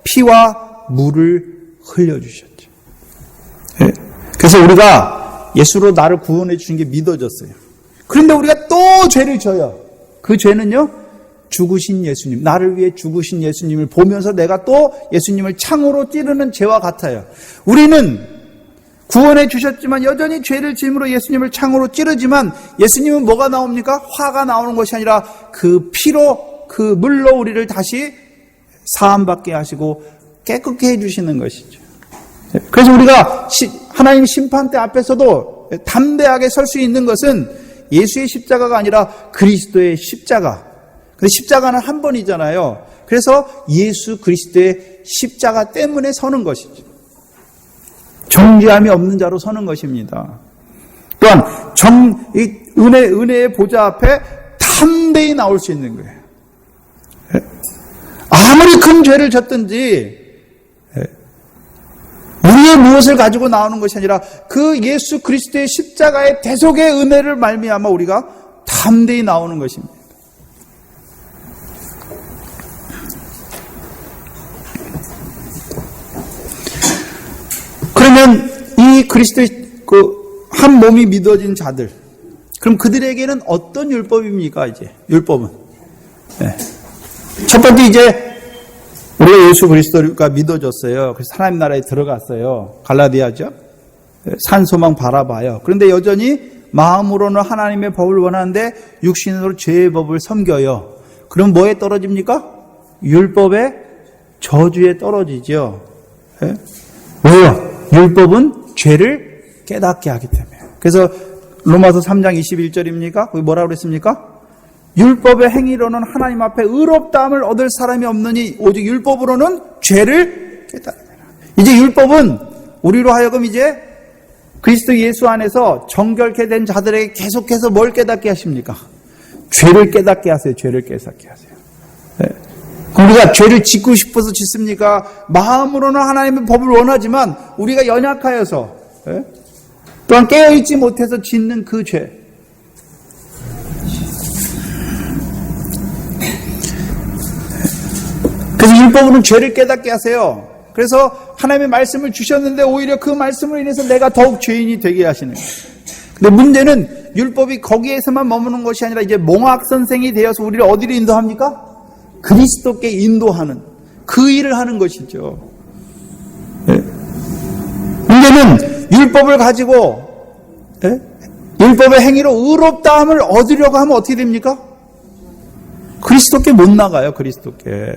피와 물을 흘려주셨죠. 네. 그래서 우리가 예수로 나를 구원해 주신 게 믿어졌어요. 그런데 우리가 또 죄를 져요. 그 죄는요, 죽으신 예수님, 나를 위해 죽으신 예수님을 보면서 내가 또 예수님을 창으로 찌르는 죄와 같아요. 우리는 구원해 주셨지만 여전히 죄를 짐으로 예수님을 창으로 찌르지만 예수님은 뭐가 나옵니까? 화가 나오는 것이 아니라 그 피로, 그 물로 우리를 다시 사함받게 하시고 깨끗게 해주시는 것이죠. 그래서 우리가 하나님 심판대 앞에서도 담대하게 설 수 있는 것은 예수의 십자가가 아니라 그리스도의 십자가. 근데 십자가는 한 번이잖아요. 그래서 예수 그리스도의 십자가 때문에 서는 것이죠. 정죄함이 없는 자로 서는 것입니다. 또한 은혜의 보좌 앞에 담대히 나올 수 있는 거예요. 아무리 큰 죄를 졌든지 우리의 무엇을 가지고 나오는 것이 아니라 그 예수 그리스도의 십자가의 대속의 은혜를 말미암아 우리가 담대히 나오는 것입니다. 그러면 이 그리스도의 한 몸이 믿어진 자들, 그럼 그들에게는 어떤 율법입니까? 이제 율법은 첫 번째, 이제 우리가 예수 그리스도가 믿어졌어요. 그래서 하나님 나라에 들어갔어요. 갈라디아죠. 산 소망 바라봐요. 그런데 여전히 마음으로는 하나님의 법을 원하는데 육신으로 죄의 법을 섬겨요. 그럼 뭐에 떨어집니까? 율법의 저주에 떨어지죠. 왜요? 율법은 죄를 깨닫게 하기 때문에. 그래서 로마서 3장 21절입니까? 거기 뭐라고 그랬습니까? 율법의 행위로는 하나님 앞에 의롭다함을 얻을 사람이 없느니 오직 율법으로는 죄를 깨닫게 하라. 이제 율법은 우리로 하여금 이제 그리스도 예수 안에서 정결케 된 자들에게 계속해서 뭘 깨닫게 하십니까? 죄를 깨닫게 하세요. 죄를 깨닫게 하세요. 그럼 우리가 죄를 짓고 싶어서 짓습니까? 마음으로는 하나님의 법을 원하지만 우리가 연약하여서 또한 깨어있지 못해서 짓는 그 죄. 그래서 율법으로는 죄를 깨닫게 하세요. 그래서 하나님의 말씀을 주셨는데 오히려 그 말씀으로 인해서 내가 더욱 죄인이 되게 하시는 거예요. 근데 문제는 율법이 거기에서만 머무는 것이 아니라 이제 몽학 선생이 되어서 우리를 어디로 인도합니까? 그리스도께 인도하는 그 일을 하는 것이죠. 문제는 율법을 가지고 율법의 행위로 의롭다함을 얻으려고 하면 어떻게 됩니까? 그리스도께 못 나가요. 그리스도께.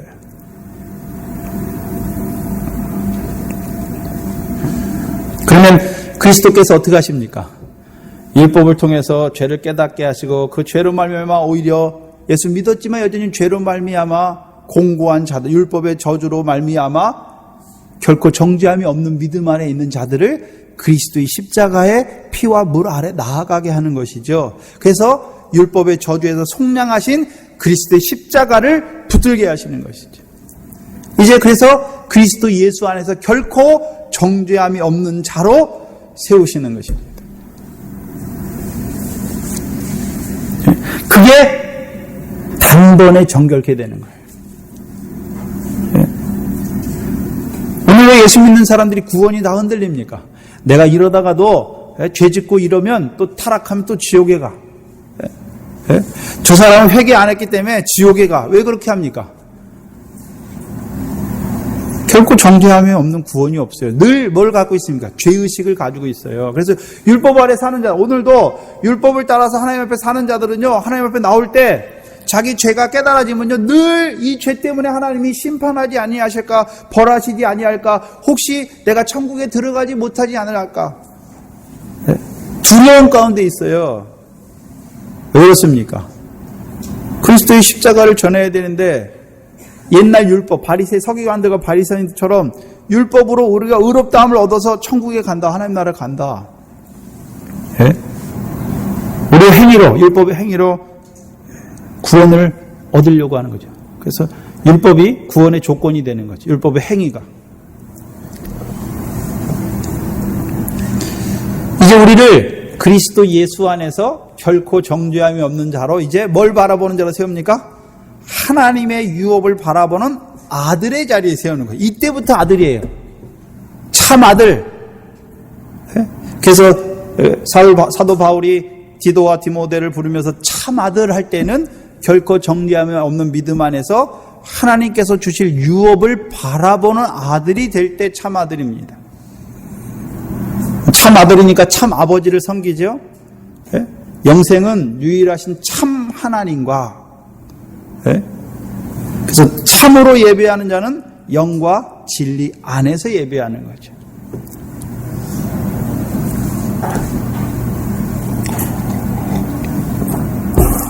그러면 그리스도께서 어떻게 하십니까? 율법을 통해서 죄를 깨닫게 하시고 그 죄로 말미암아 오히려 예수 믿었지만 여전히 죄로 말미암아 공고한 자들, 율법의 저주로 말미암아 결코 정죄함이 없는 믿음 안에 있는 자들을 그리스도의 십자가의 피와 물 아래 나아가게 하는 것이죠. 그래서 율법의 저주에서 속량하신 그리스도의 십자가를 붙들게 하시는 것이죠. 이제 그래서 그리스도 예수 안에서 결코 정죄함이 없는 자로 세우시는 것입니다. 그게 단번에 정결케 되는 거예요. 오늘 왜 예수 믿는 사람들이 구원이 다 흔들립니까? 내가 이러다가도 죄 짓고 이러면 또 타락하면 또 지옥에 가. 저 사람은 회개 안 했기 때문에 지옥에 가. 왜 그렇게 합니까? 결코 정죄함이 없는 구원이 없어요. 늘 뭘 갖고 있습니까? 죄의식을 가지고 있어요. 그래서 율법 아래 사는 자, 오늘도 율법을 따라서 하나님 앞에 사는 자들은요, 하나님 앞에 나올 때 자기 죄가 깨달아지면요, 늘 이 죄 때문에 하나님이 심판하지 아니하실까, 벌하시지 아니할까, 혹시 내가 천국에 들어가지 못하지 않을까, 두려움 가운데 있어요. 왜 그렇습니까? 그리스도의 십자가를 전해야 되는데 옛날 율법, 바리새 서기관들과 바리새인처럼 율법으로 우리가 의롭다함을 얻어서 천국에 간다, 하나님 나라에 간다. 우리의 행위로, 율법의 행위로 구원을 얻으려고 하는 거죠. 그래서 율법이 구원의 조건이 되는 거죠. 율법의 행위가. 이제 우리를 그리스도 예수 안에서 결코 정죄함이 없는 자로 이제 뭘 바라보는 자로 세웁니까? 하나님의 유업을 바라보는 아들의 자리에 세우는 거예요. 이때부터 아들이에요. 참 아들. 그래서 사도 바울이 디도와 디모데를 부르면서 참 아들 할 때는 결코 정죄함이 없는 믿음 안에서 하나님께서 주실 유업을 바라보는 아들이 될 때 참 아들입니다. 참 아들이니까 참 아버지를 섬기죠. 영생은 유일하신 참 하나님과, 그래서 참으로 예배하는 자는 영과 진리 안에서 예배하는 거죠.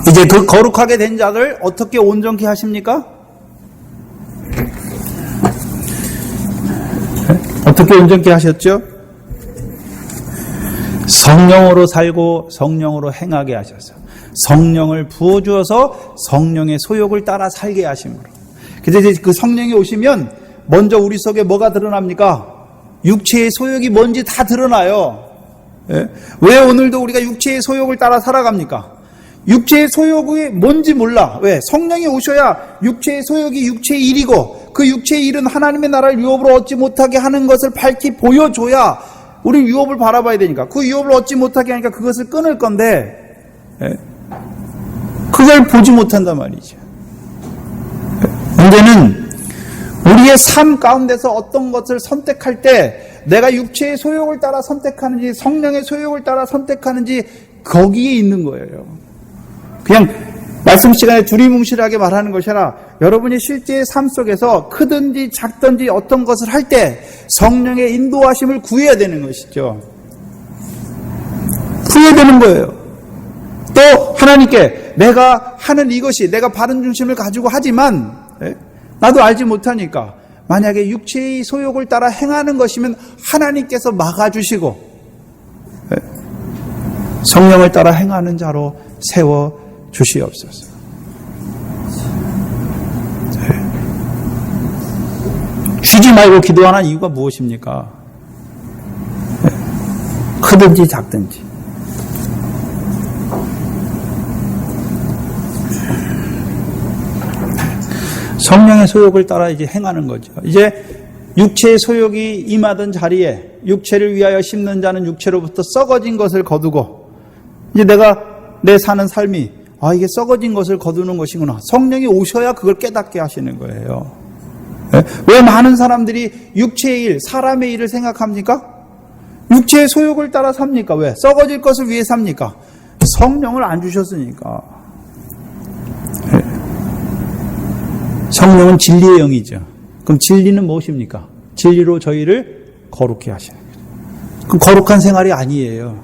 이제 그 거룩하게 된 자들 어떻게 온전케 하십니까? 어떻게 온전케 하셨죠? 성령으로 살고 성령으로 행하게 하셔서 성령을 부어주어서 성령의 소욕을 따라 살게 하심으로. 그래서 이제 그 성령이 오시면 먼저 우리 속에 뭐가 드러납니까? 육체의 소욕이 뭔지 다 드러나요. 예? 왜 오늘도 우리가 육체의 소욕을 따라 살아갑니까? 육체의 소욕이 뭔지 몰라. 왜? 성령이 오셔야 육체의 소욕이 육체의 일이고 그 육체의 일은 하나님의 나라를 유업으로 얻지 못하게 하는 것을 밝히 보여줘야 우리 유업을 바라봐야 되니까 그 유업을 얻지 못하게 하니까 그것을 끊을 건데 예? 그걸 보지 못한단 말이죠. 문제는 우리의 삶 가운데서 어떤 것을 선택할 때 내가 육체의 소욕을 따라 선택하는지 성령의 소욕을 따라 선택하는지 거기에 있는 거예요. 그냥 말씀 시간에 두리뭉실하게 말하는 것이 아니라 여러분이 실제의 삶 속에서 크든지 작든지 어떤 것을 할 때 성령의 인도하심을 구해야 되는 것이죠. 구해야 되는 거예요. 또 하나님께 내가 하는 이것이 내가 바른 중심을 가지고 하지만 나도 알지 못하니까 만약에 육체의 소욕을 따라 행하는 것이면 하나님께서 막아주시고 성령을 따라 행하는 자로 세워주시옵소서. 쉬지 말고 기도하는 이유가 무엇입니까? 크든지 작든지. 성령의 소욕을 따라 이제 행하는 거죠. 이제 육체의 소욕이 임하던 자리에 육체를 위하여 심는 자는 육체로부터 썩어진 것을 거두고 이제 내가 내 사는 삶이 이게 썩어진 것을 거두는 것이구나. 성령이 오셔야 그걸 깨닫게 하시는 거예요. 왜 많은 사람들이 육체의 일, 사람의 일을 생각합니까? 육체의 소욕을 따라 삽니까? 왜? 썩어질 것을 위해 삽니까? 성령을 안 주셨으니까. 성령은 진리의 영이죠. 그럼 진리는 무엇입니까? 진리로 저희를 거룩해 하시는 거죠. 그럼 거룩한 생활이 아니에요.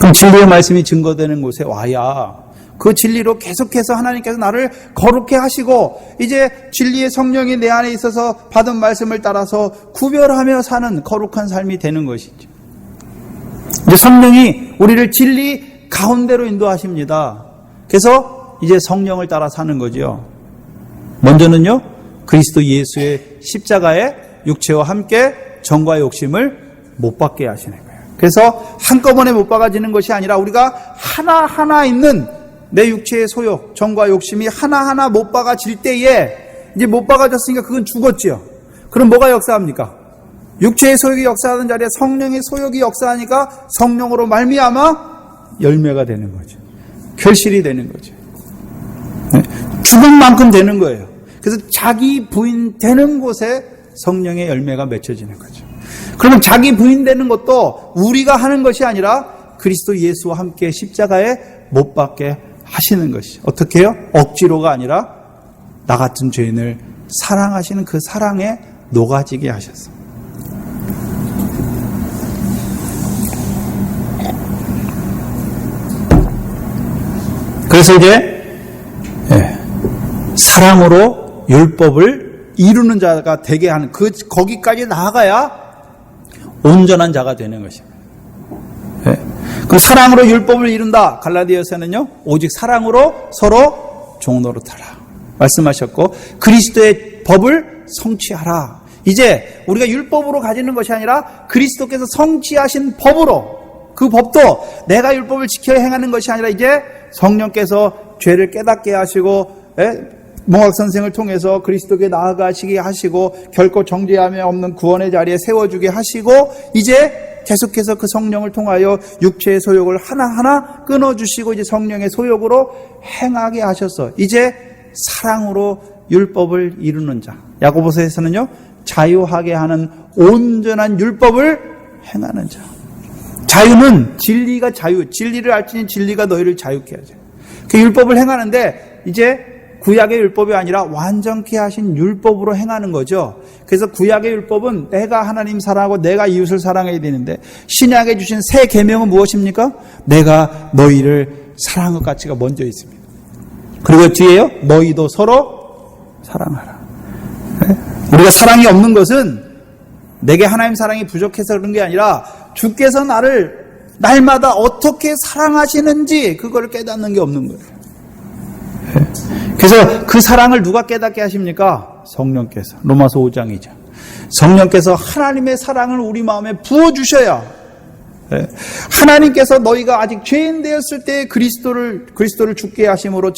그럼 진리의 말씀이 증거되는 곳에 와야 그 진리로 계속해서 하나님께서 나를 거룩해 하시고 이제 진리의 성령이 내 안에 있어서 받은 말씀을 따라서 구별하며 사는 거룩한 삶이 되는 것이죠. 이제 성령이 우리를 진리 가운데로 인도하십니다. 그래서 이제 성령을 따라 사는 거죠. 먼저는요, 그리스도 예수의 십자가에 육체와 함께 정과 욕심을 못 받게 하시는 거예요. 그래서 한꺼번에 못 박아지는 것이 아니라 우리가 하나하나 있는 내 육체의 소욕, 정과 욕심이 하나하나 못 박아질 때에 이제 못 박아졌으니까 그건 죽었죠. 그럼 뭐가 역사합니까? 육체의 소욕이 역사하는 자리에 성령의 소욕이 역사하니까 성령으로 말미암아 열매가 되는 거죠. 결실이 되는 거죠. 죽은 만큼 되는 거예요. 그래서 자기 부인 되는 곳에 성령의 열매가 맺혀지는 거죠. 그러면 자기 부인 되는 것도 우리가 하는 것이 아니라 그리스도 예수와 함께 십자가에 못 박게 하시는 것이. 어떻게 해요? 억지로가 아니라 나 같은 죄인을 사랑하시는 그 사랑에 녹아지게 하셨어요. 그래서 이제 사랑으로 율법을 이루는 자가 되게 하는 거기까지 나아가야 온전한 자가 되는 것입니다. 그 사랑으로 율법을 이룬다. 갈라디아서는요, 오직 사랑으로 서로 종노릇하라 말씀하셨고 그리스도의 법을 성취하라. 이제 우리가 율법으로 가지는 것이 아니라 그리스도께서 성취하신 법으로, 그 법도 내가 율법을 지켜 행하는 것이 아니라 이제 성령께서 죄를 깨닫게 하시고 몽학선생을 통해서 그리스도께 나아가시게 하시고 결코 정죄함이 없는 구원의 자리에 세워주게 하시고 이제 계속해서 그 성령을 통하여 육체의 소욕을 하나하나 끊어주시고 이제 성령의 소욕으로 행하게 하셔서 이제 사랑으로 율법을 이루는 자. 야고보서에서는요, 자유하게 하는 온전한 율법을 행하는 자. 자유는 진리가 자유, 진리를 알지니 진리가 너희를 자유케 하죠. 그 율법을 행하는데 이제 구약의 율법이 아니라 완전케 하신 율법으로 행하는 거죠. 그래서 구약의 율법은 내가 하나님 사랑하고 내가 이웃을 사랑해야 되는데 신약에 주신 새 계명은 무엇입니까? 내가 너희를 사랑한 것 가치가 먼저 있습니다. 그리고 뒤에요, 너희도 서로 사랑하라. 우리가 사랑이 없는 것은 내게 하나님 사랑이 부족해서 그런 게 아니라 주께서 나를 날마다 어떻게 사랑하시는지 그걸 깨닫는 게 없는 거예요. 그래서 그 사랑을 누가 깨닫게 하십니까? 성령께서. 로마서 5장이죠. 성령께서 하나님의 사랑을 우리 마음에 부어주셔야, 하나님께서 너희가 아직 죄인 되었을 때 그리스도를 죽게 하심으로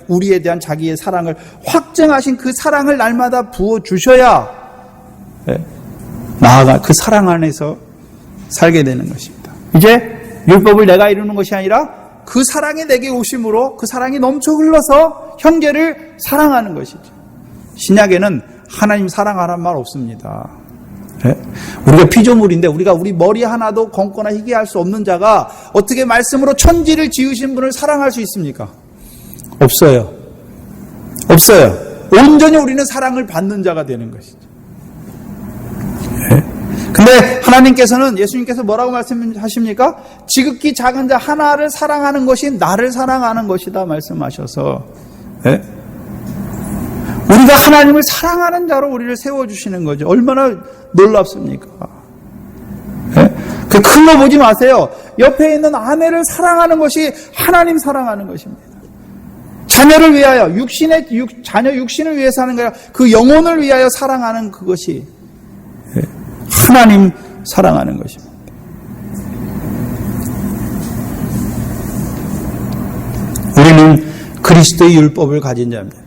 우리에 대한 자기의 사랑을 확증하신 그 사랑을 날마다 부어주셔야 나아가 그 사랑 안에서 살게 되는 것입니다. 이제 율법을 내가 이루는 것이 아니라 그 사랑이 내게 오심으로 그 사랑이 넘쳐 흘러서 형제를 사랑하는 것이죠. 신약에는 하나님 사랑하라는 말 없습니다. 우리가 피조물인데 우리 머리 하나도 검거나 희귀할 수 없는 자가 어떻게 말씀으로 천지를 지으신 분을 사랑할 수 있습니까? 없어요. 온전히 우리는 사랑을 받는 자가 되는 것이죠. 근데 하나님께서는, 예수님께서 뭐라고 말씀하십니까? 지극히 작은 자 하나를 사랑하는 것이 나를 사랑하는 것이다 말씀하셔서, 우리가 하나님을 사랑하는 자로 우리를 세워주시는 거죠. 얼마나 놀랍습니까? 그 큰 거 보지 마세요. 옆에 있는 아내를 사랑하는 것이 하나님 사랑하는 것입니다. 자녀를 위하여, 자녀 육신을 위해서 하는 거야. 그 영혼을 위하여 사랑하는 그것이 하나님 사랑하는 것입니다. 우리는 그리스도의 율법을 가진 자입니다.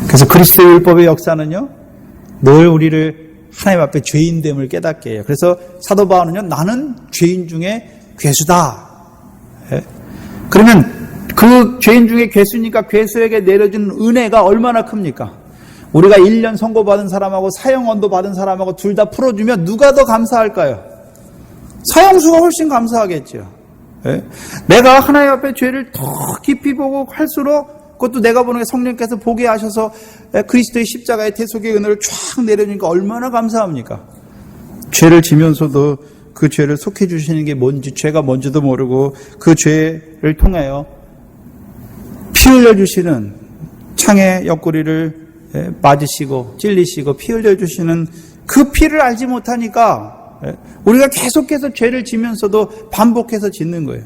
그래서 그리스도의 율법의 역사는요, 늘 우리를 하나님 앞에 죄인됨을 깨닫게 해요. 그래서 사도 바울은요, 나는 죄인 중에 괴수다. 그러면 그 죄인 중에 괴수니까 괴수에게 내려준 은혜가 얼마나 큽니까? 우리가 1년 선고받은 사람하고 사형언도 받은 사람하고 둘 다 풀어주면 누가 더 감사할까요? 사형수가 훨씬 감사하겠죠. 내가 하나님 앞에 죄를 더 깊이 보고 할수록, 그것도 내가 보는 게 성령께서 보게 하셔서 그리스도의 십자가의 대속의 은혜를 쫙 내려주니까 얼마나 감사합니까? 죄를 지면서도 그 죄를 속해 주시는 게 뭔지, 죄가 뭔지도 모르고 그 죄를 통하여 피 흘려주시는 창의 옆구리를 맞으시고 찔리시고 피 흘려주시는 그 피를 알지 못하니까 우리가 계속해서 죄를 지면서도 반복해서 짓는 거예요.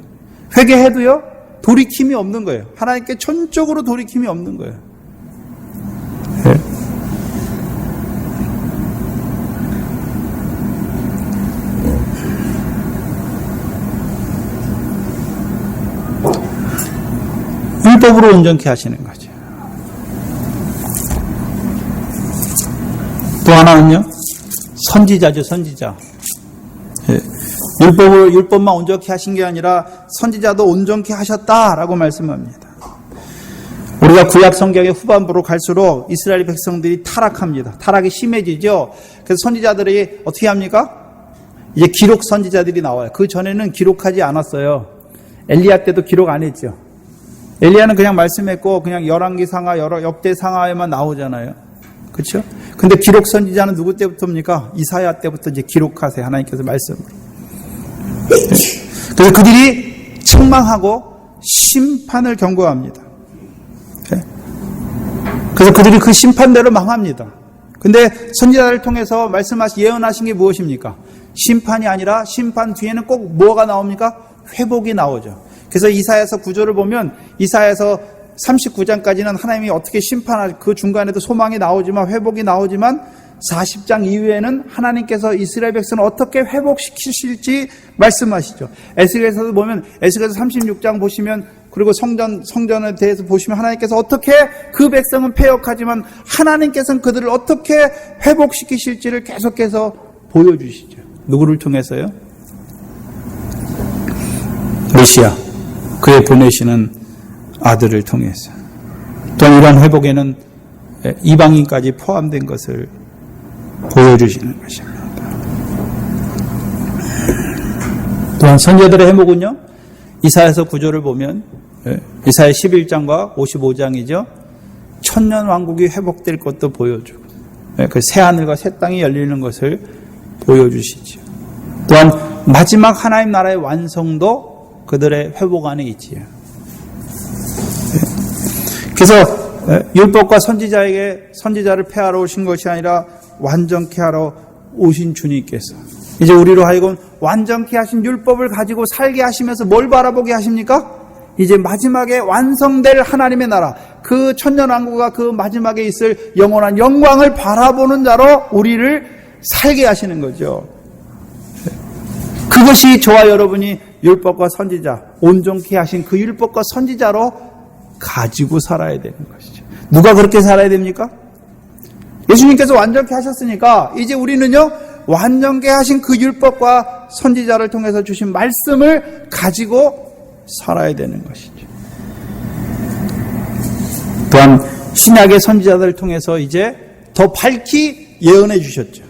회개해도요, 돌이킴이 없는 거예요. 하나님께 전적으로 돌이킴이 없는 거예요. 율법으로 온전케 하시는 거죠. 또 하나는요, 선지자죠, 선지자. 율법만 온전케 하신 게 아니라 선지자도 온전케 하셨다라고 말씀합니다. 우리가 구약 성경의 후반부로 갈수록 이스라엘 백성들이 타락합니다. 타락이 심해지죠. 그래서 선지자들이 어떻게 합니까? 이제 기록 선지자들이 나와요. 그 전에는 기록하지 않았어요. 엘리야 때도 기록 안 했죠. 엘리야는 그냥 말씀했고 그냥 열왕기상하, 역대상하에만 나오잖아요. 그렇죠? 근데 기록 선지자는 누구 때부터입니까? 이사야 때부터 이제 기록하세요. 하나님께서 말씀으로. 그래서 그들이 책망하고 심판을 경고합니다. 그래서 그들이 그 심판대로 망합니다. 근데 선지자를 통해서 예언하신 게 무엇입니까? 심판이 아니라 심판 뒤에는 꼭 뭐가 나옵니까? 회복이 나오죠. 그래서 이사야서 구절을 보면 이사야서 39장까지는 하나님이 어떻게 심판할, 그 중간에도 소망이 나오지만, 회복이 나오지만 40장 이후에는 하나님께서 이스라엘 백성을 어떻게 회복시키실지 말씀하시죠. 에스겔서도 보면, 에스겔서 36장 보시면, 그리고 성전에 대해서 보시면 하나님께서 어떻게 그 백성은 패역하지만 하나님께서는 그들을 어떻게 회복시키실지를 계속해서 보여주시죠. 누구를 통해서요? 메시아, 그의 보내시는 아들을 통해서. 또한 이러한 회복에는 이방인까지 포함된 것을 보여주시는 것입니다. 또한 선지자들의 회복은요, 이사야서 9절을 보면 이사야 11장과 55장이죠. 천년 왕국이 회복될 것도 보여주고 그 새하늘과 새 땅이 열리는 것을 보여주시죠. 또한 마지막 하나님 나라의 완성도 그들의 회복 안에 있지요. 그래서 율법과 선지자를 폐하러 오신 것이 아니라 완전케 하러 오신 주님께서 이제 우리로 하여금 완전케 하신 율법을 가지고 살게 하시면서 뭘 바라보게 하십니까? 이제 마지막에 완성될 하나님의 나라, 그 천년왕국과 그 마지막에 있을 영원한 영광을 바라보는 자로 우리를 살게 하시는 거죠. 그것이 저와 여러분이 율법과 선지자, 온전케 하신 그 율법과 선지자로 가지고 살아야 되는 것이죠. 누가 그렇게 살아야 됩니까? 예수님께서 완전케 하셨으니까 이제 우리는요, 완전케 하신 그 율법과 선지자를 통해서 주신 말씀을 가지고 살아야 되는 것이죠. 또한 신약의 선지자들을 통해서 이제 더 밝히 예언해 주셨죠.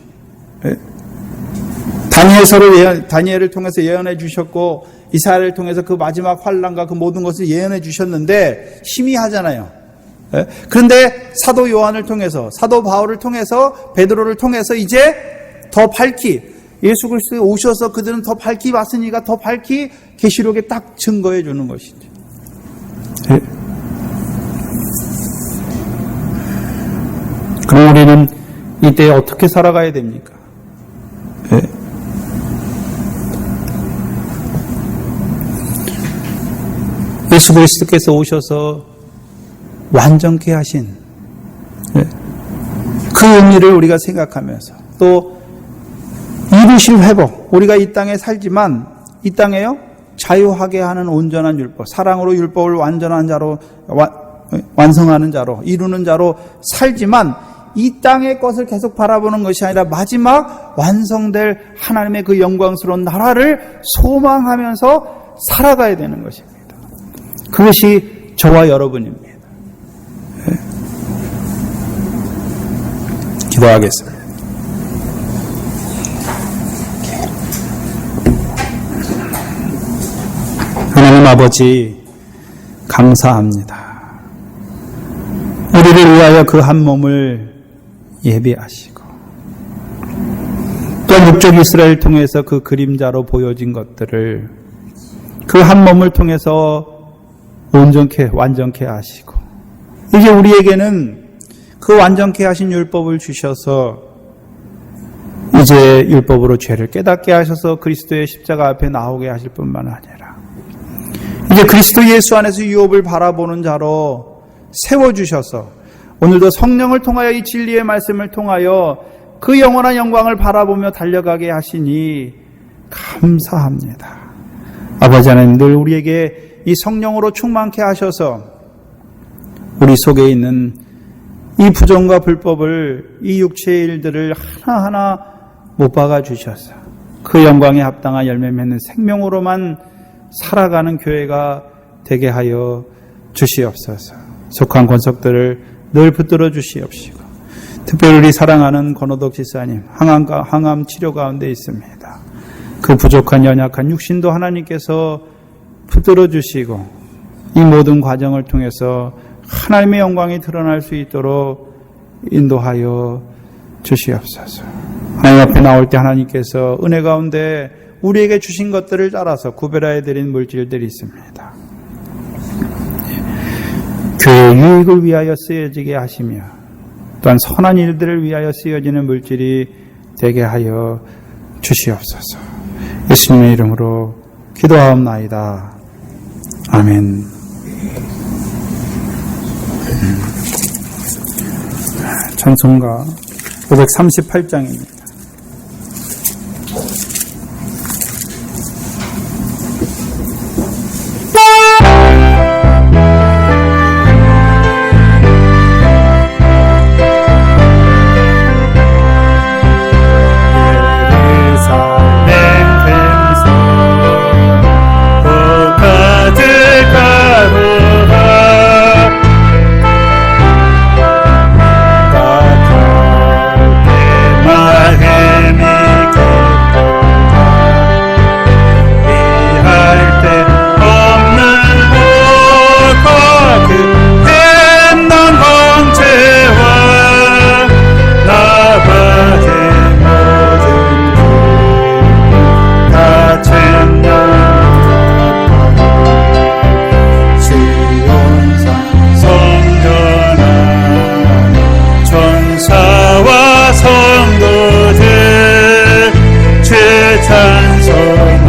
다니엘을 통해서 예언해 주셨고, 이사야를 통해서 그 마지막 환난과 그 모든 것을 예언해 주셨는데 희미하잖아요. 그런데 사도 요한을 통해서, 사도 바울을 통해서, 베드로를 통해서 이제 더 밝히, 예수 그리스도 오셔서 그들은 더 밝히 봤으니까 더 밝히 계시록에 딱 증거해 주는 것이죠. 그럼 우리는 이때 어떻게 살아가야 됩니까? 예수 그리스도께서 오셔서 완전케 하신 그 의미를 우리가 생각하면서, 또 이루실 회복, 우리가 이 땅에 살지만 이 땅에요 자유하게 하는 온전한 율법, 사랑으로 율법을 완전한 자로 완성하는 자로, 이루는 자로 살지만 이 땅의 것을 계속 바라보는 것이 아니라 마지막 완성될 하나님의 그 영광스러운 나라를 소망하면서 살아가야 되는 것입니다. 그것이 저와 여러분입니다. 기도하겠습니다. 하나님 아버지, 감사합니다. 우리를 위하여 그 한 몸을 예비하시고, 또 육적 이스라엘을 통해서 그 그림자로 보여진 것들을 그 한 몸을 통해서 온전케, 완전케 하시고, 이제 우리에게는 그 완전케 하신 율법을 주셔서 이제 율법으로 죄를 깨닫게 하셔서 그리스도의 십자가 앞에 나오게 하실 뿐만 아니라 이제 그리스도 예수 안에서 유업을 바라보는 자로 세워주셔서 오늘도 성령을 통하여 이 진리의 말씀을 통하여 그 영원한 영광을 바라보며 달려가게 하시니 감사합니다. 아버지 하나님, 늘 우리에게 이 성령으로 충만케 하셔서 우리 속에 있는 이 부정과 불법을, 이 육체의 일들을 하나하나 못 박아 주셔서 그 영광에 합당한 열매 맺는 생명으로만 살아가는 교회가 되게 하여 주시옵소서. 속한 권속들을 늘 붙들어 주시옵시고, 특별히 우리 사랑하는 권호덕 지사님 항암 치료 가운데 있습니다. 그 부족한 연약한 육신도 하나님께서 붙들어 주시고 이 모든 과정을 통해서 하나님의 영광이 드러날 수 있도록 인도하여 주시옵소서. 하나님 앞에 나올 때 하나님께서 은혜 가운데 우리에게 주신 것들을 따라서 구별하여 드린 물질들이 있습니다. 교회의 유익을 위하여 쓰여지게 하시며 또한 선한 일들을 위하여 쓰여지는 물질이 되게 하여 주시옵소서. 예수님의 이름으로 기도하옵나이다. 아멘. 찬송가 538장입니다.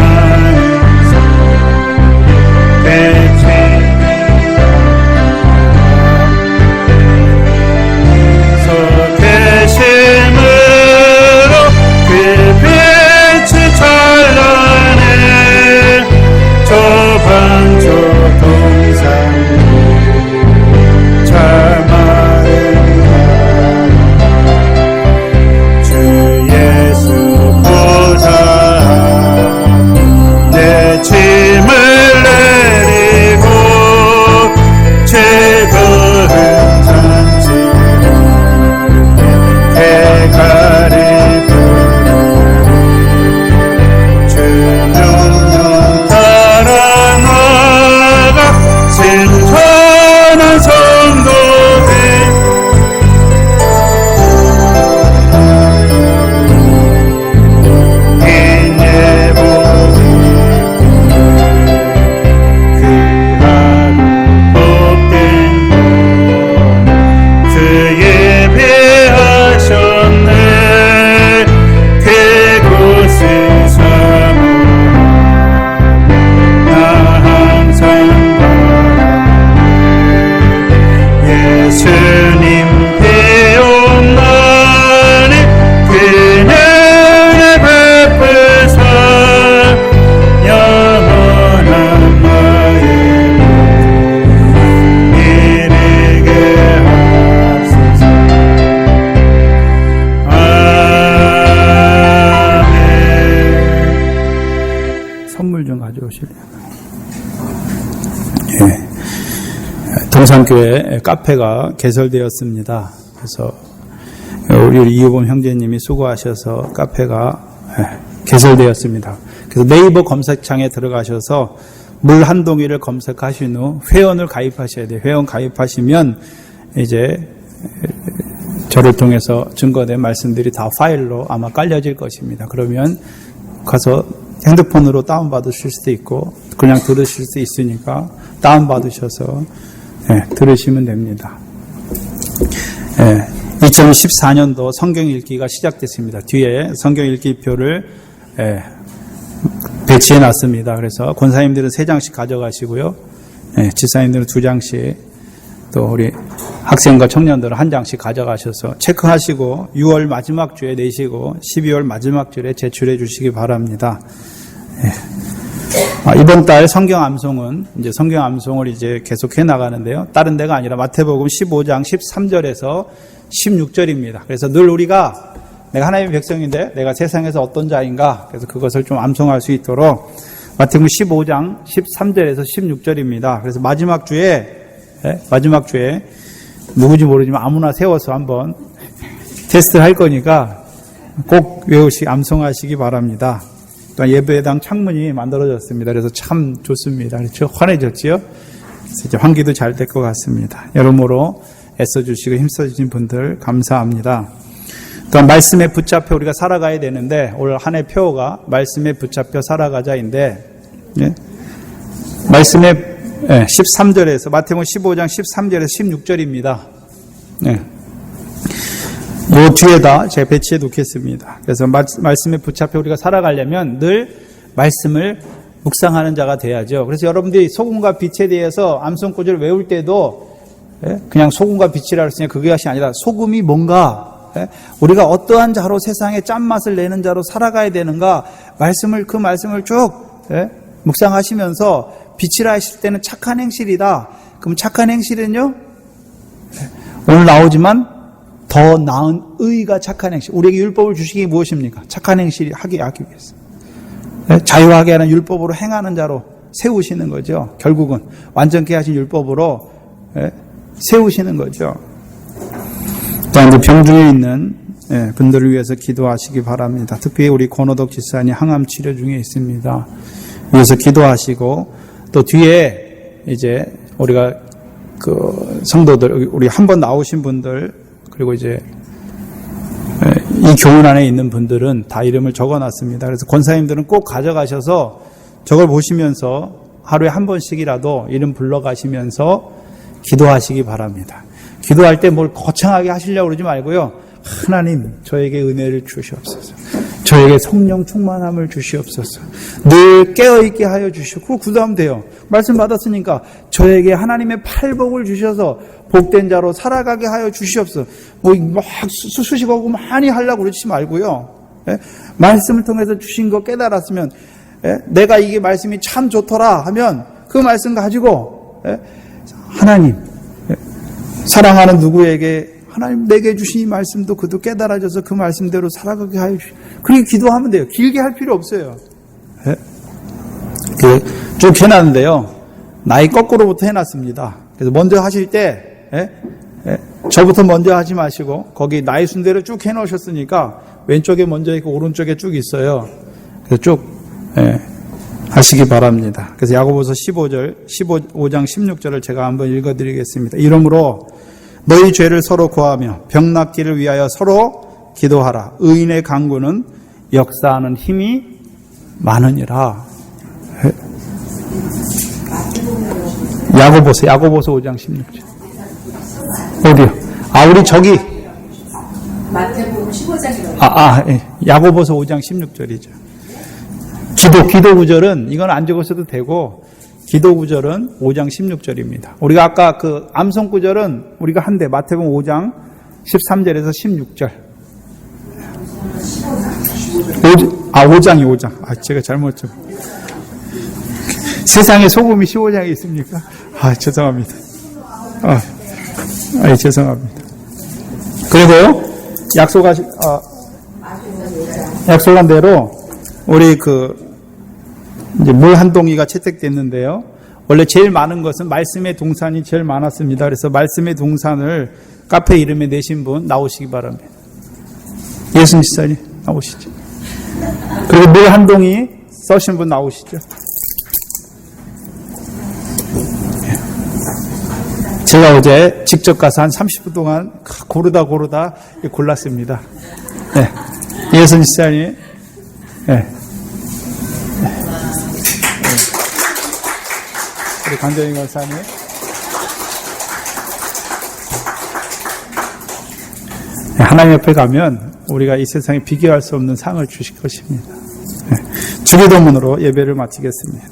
찬송하면서 내 죄 보실래요? 예. 동산교회 카페가 개설되었습니다. 그래서 우리 이호범 형제님이 수고하셔서 카페가 개설되었습니다. 그래서 네이버 검색창에 들어가셔서 물 한 동이를 검색하신 후 회원을 가입하셔야 돼요. 회원 가입하시면 이제 저를 통해서 증거된 말씀들이 다 파일로 아마 깔려질 것입니다. 그러면 가서 핸드폰으로 다운받으실 수도 있고 그냥 들으실 수 있으니까 다운받으셔서 들으시면 됩니다. 2014년도 성경 읽기가 시작됐습니다. 뒤에 성경 읽기표를 배치해 놨습니다. 그래서 권사님들은 3장씩 가져가시고요. 집사님들은 2장씩, 또 우리 학생과 청년들은 1장씩 가져가셔서 체크하시고 6월 마지막 주에 내시고 12월 마지막 주에 제출해 주시기 바랍니다. 이번 달 성경 암송은 이제 성경 암송을 이제 계속해 나가는데요. 다른 데가 아니라 마태복음 15장 13절에서 16절입니다. 그래서 늘 우리가 내가 하나님의 백성인데 내가 세상에서 어떤 자인가, 그래서 그것을 좀 암송할 수 있도록 마태복음 15장 13절에서 16절입니다. 그래서 마지막 주에 누구지 모르지만 아무나 세워서 한번 테스트를 할 거니까 꼭 암송하시기 바랍니다. 또 예배당 창문이 만들어졌습니다. 그래서 참 좋습니다. 그렇죠? 환해졌지요? 그래서 이제 환기도 잘 될 것 같습니다. 여러모로 애써주시고 힘써주신 분들 감사합니다. 또 말씀에 붙잡혀 우리가 살아가야 되는데 오늘 한 해 표어가 말씀에 붙잡혀 살아가자인데, 말씀에 13절에서 마태복음 15장 13절에서 16절입니다. 이 뒤에다 제가 배치해 놓겠습니다. 그래서 말씀에 붙잡혀 우리가 살아가려면 늘 말씀을 묵상하는 자가 돼야죠. 그래서 여러분들이 소금과 빛에 대해서 암송구절을 외울 때도 그냥 소금과 빛이라 했으니 그것이 아니라 소금이 뭔가, 우리가 어떠한 자로 세상에 짠맛을 내는 자로 살아가야 되는가, 그 말씀을 쭉 묵상하시면서 빛이라 하실 때는 착한 행실이다. 그럼 착한 행실은요, 오늘 나오지만 더 나은 의가 착한 행실. 우리에게 율법을 주시기 무엇입니까? 착한 행실이 하기 위해서. 자유하게 하는 율법으로 행하는 자로 세우시는 거죠. 결국은 완전케 하신 율법으로 세우시는 거죠. 또한 병중에 있는 분들을 위해서 기도하시기 바랍니다. 특히 우리 권호덕 집사님 항암 치료 중에 있습니다. 위해서 기도하시고, 또 뒤에 이제 우리가 그 성도들, 우리 한 번 나오신 분들, 그리고 이제 이 교문 안에 있는 분들은 다 이름을 적어놨습니다. 그래서 권사님들은 꼭 가져가셔서 저걸 보시면서 하루에 한 번씩이라도 이름 불러가시면서 기도하시기 바랍니다. 기도할 때 뭘 거창하게 하시려고 그러지 말고요. 하나님, 저에게 은혜를 주시옵소서. 저에게 성령 충만함을 주시옵소서. 늘 깨어있게 하여 주시옵소서. 그거 구도하면 돼요. 말씀 받았으니까 저에게 하나님의 팔복을 주셔서 복된 자로 살아가게 하여 주시옵소서. 막 수식하고 많이 하려고 그러지 말고요. 말씀을 통해서 주신 거 깨달았으면, 내가 이게 말씀이 참 좋더라 하면 그 말씀 가지고 하나님, 사랑하는 누구에게 하나님 내게 주신 이 말씀도 그도 깨달아져서 그 말씀대로 살아가게 하여 주시옵소서. 그렇게 기도하면 돼요. 길게 할 필요 없어요. 쭉 해놨는데요. 나이 거꾸로부터 해놨습니다. 그래서 먼저 하실 때 저부터 먼저 하지 마시고 거기 나이 순대로 쭉 해놓으셨으니까 왼쪽에 먼저 있고 오른쪽에 쭉 있어요. 그래서 쭉 하시기 바랍니다. 그래서 야고보서 15장 16절을 제가 한번 읽어드리겠습니다. 이러므로 너희 죄를 서로 고하며 병 낫기를 위하여 서로 기도하라. 의인의 간구는 역사하는 힘이 많으니라. 야고보서 5장 16절. 어디요? 우리 저기. 마태복음 15장이라고. 야고보서 5장 16절이죠. 기도 구절은 이건 안 적으셔도 되고, 기도 구절은 5장 16절입니다. 우리가 아까 그 암송 구절은 우리가 한대 마태복음 5장 13절에서 16절. 5장. 제가 잘못 좀. 세상에 소금이 15장에 있습니까? 죄송합니다. 죄송합니다. 그리고 약속한 대로 우리 이제 물 한 동이가 채택됐는데요. 원래 제일 많은 것은 말씀의 동산이 제일 많았습니다. 그래서 말씀의 동산을 카페 이름에 내신 분 나오시기 바랍니다. 예수님 집사님 나오시죠. 그리고 물 한 동이 써신 분 나오시죠. 제가 어제 직접 가서 한 30분 동안 고르다 골랐습니다. 네. 예수님 집사님. 네. 우리 강정희 권사님. 하나님 옆에 가면 우리가 이 세상에 비교할 수 없는 상을 주실 것입니다. 주기도문으로 예배를 마치겠습니다.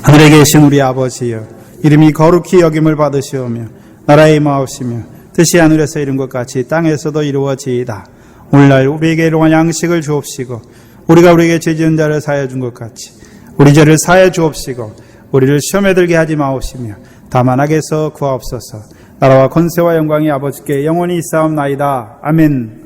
하늘에 계신 우리 아버지여, 이름이 거룩히 여김을 받으시오며 나라의 임하옵시며 뜻이 하늘에서 이룬 것 같이 땅에서도 이루어지이다. 오늘날 우리에게 일용할 양식을 주옵시고 우리가 우리에게 죄 지은 자를 사하여 준 것 같이 우리 죄를 사하여 주옵시고 우리를 시험에 들게 하지 마옵시며 다만 악에서 구하옵소서. 나라와 권세와 영광이 아버지께 영원히 있사옵나이다. 아멘.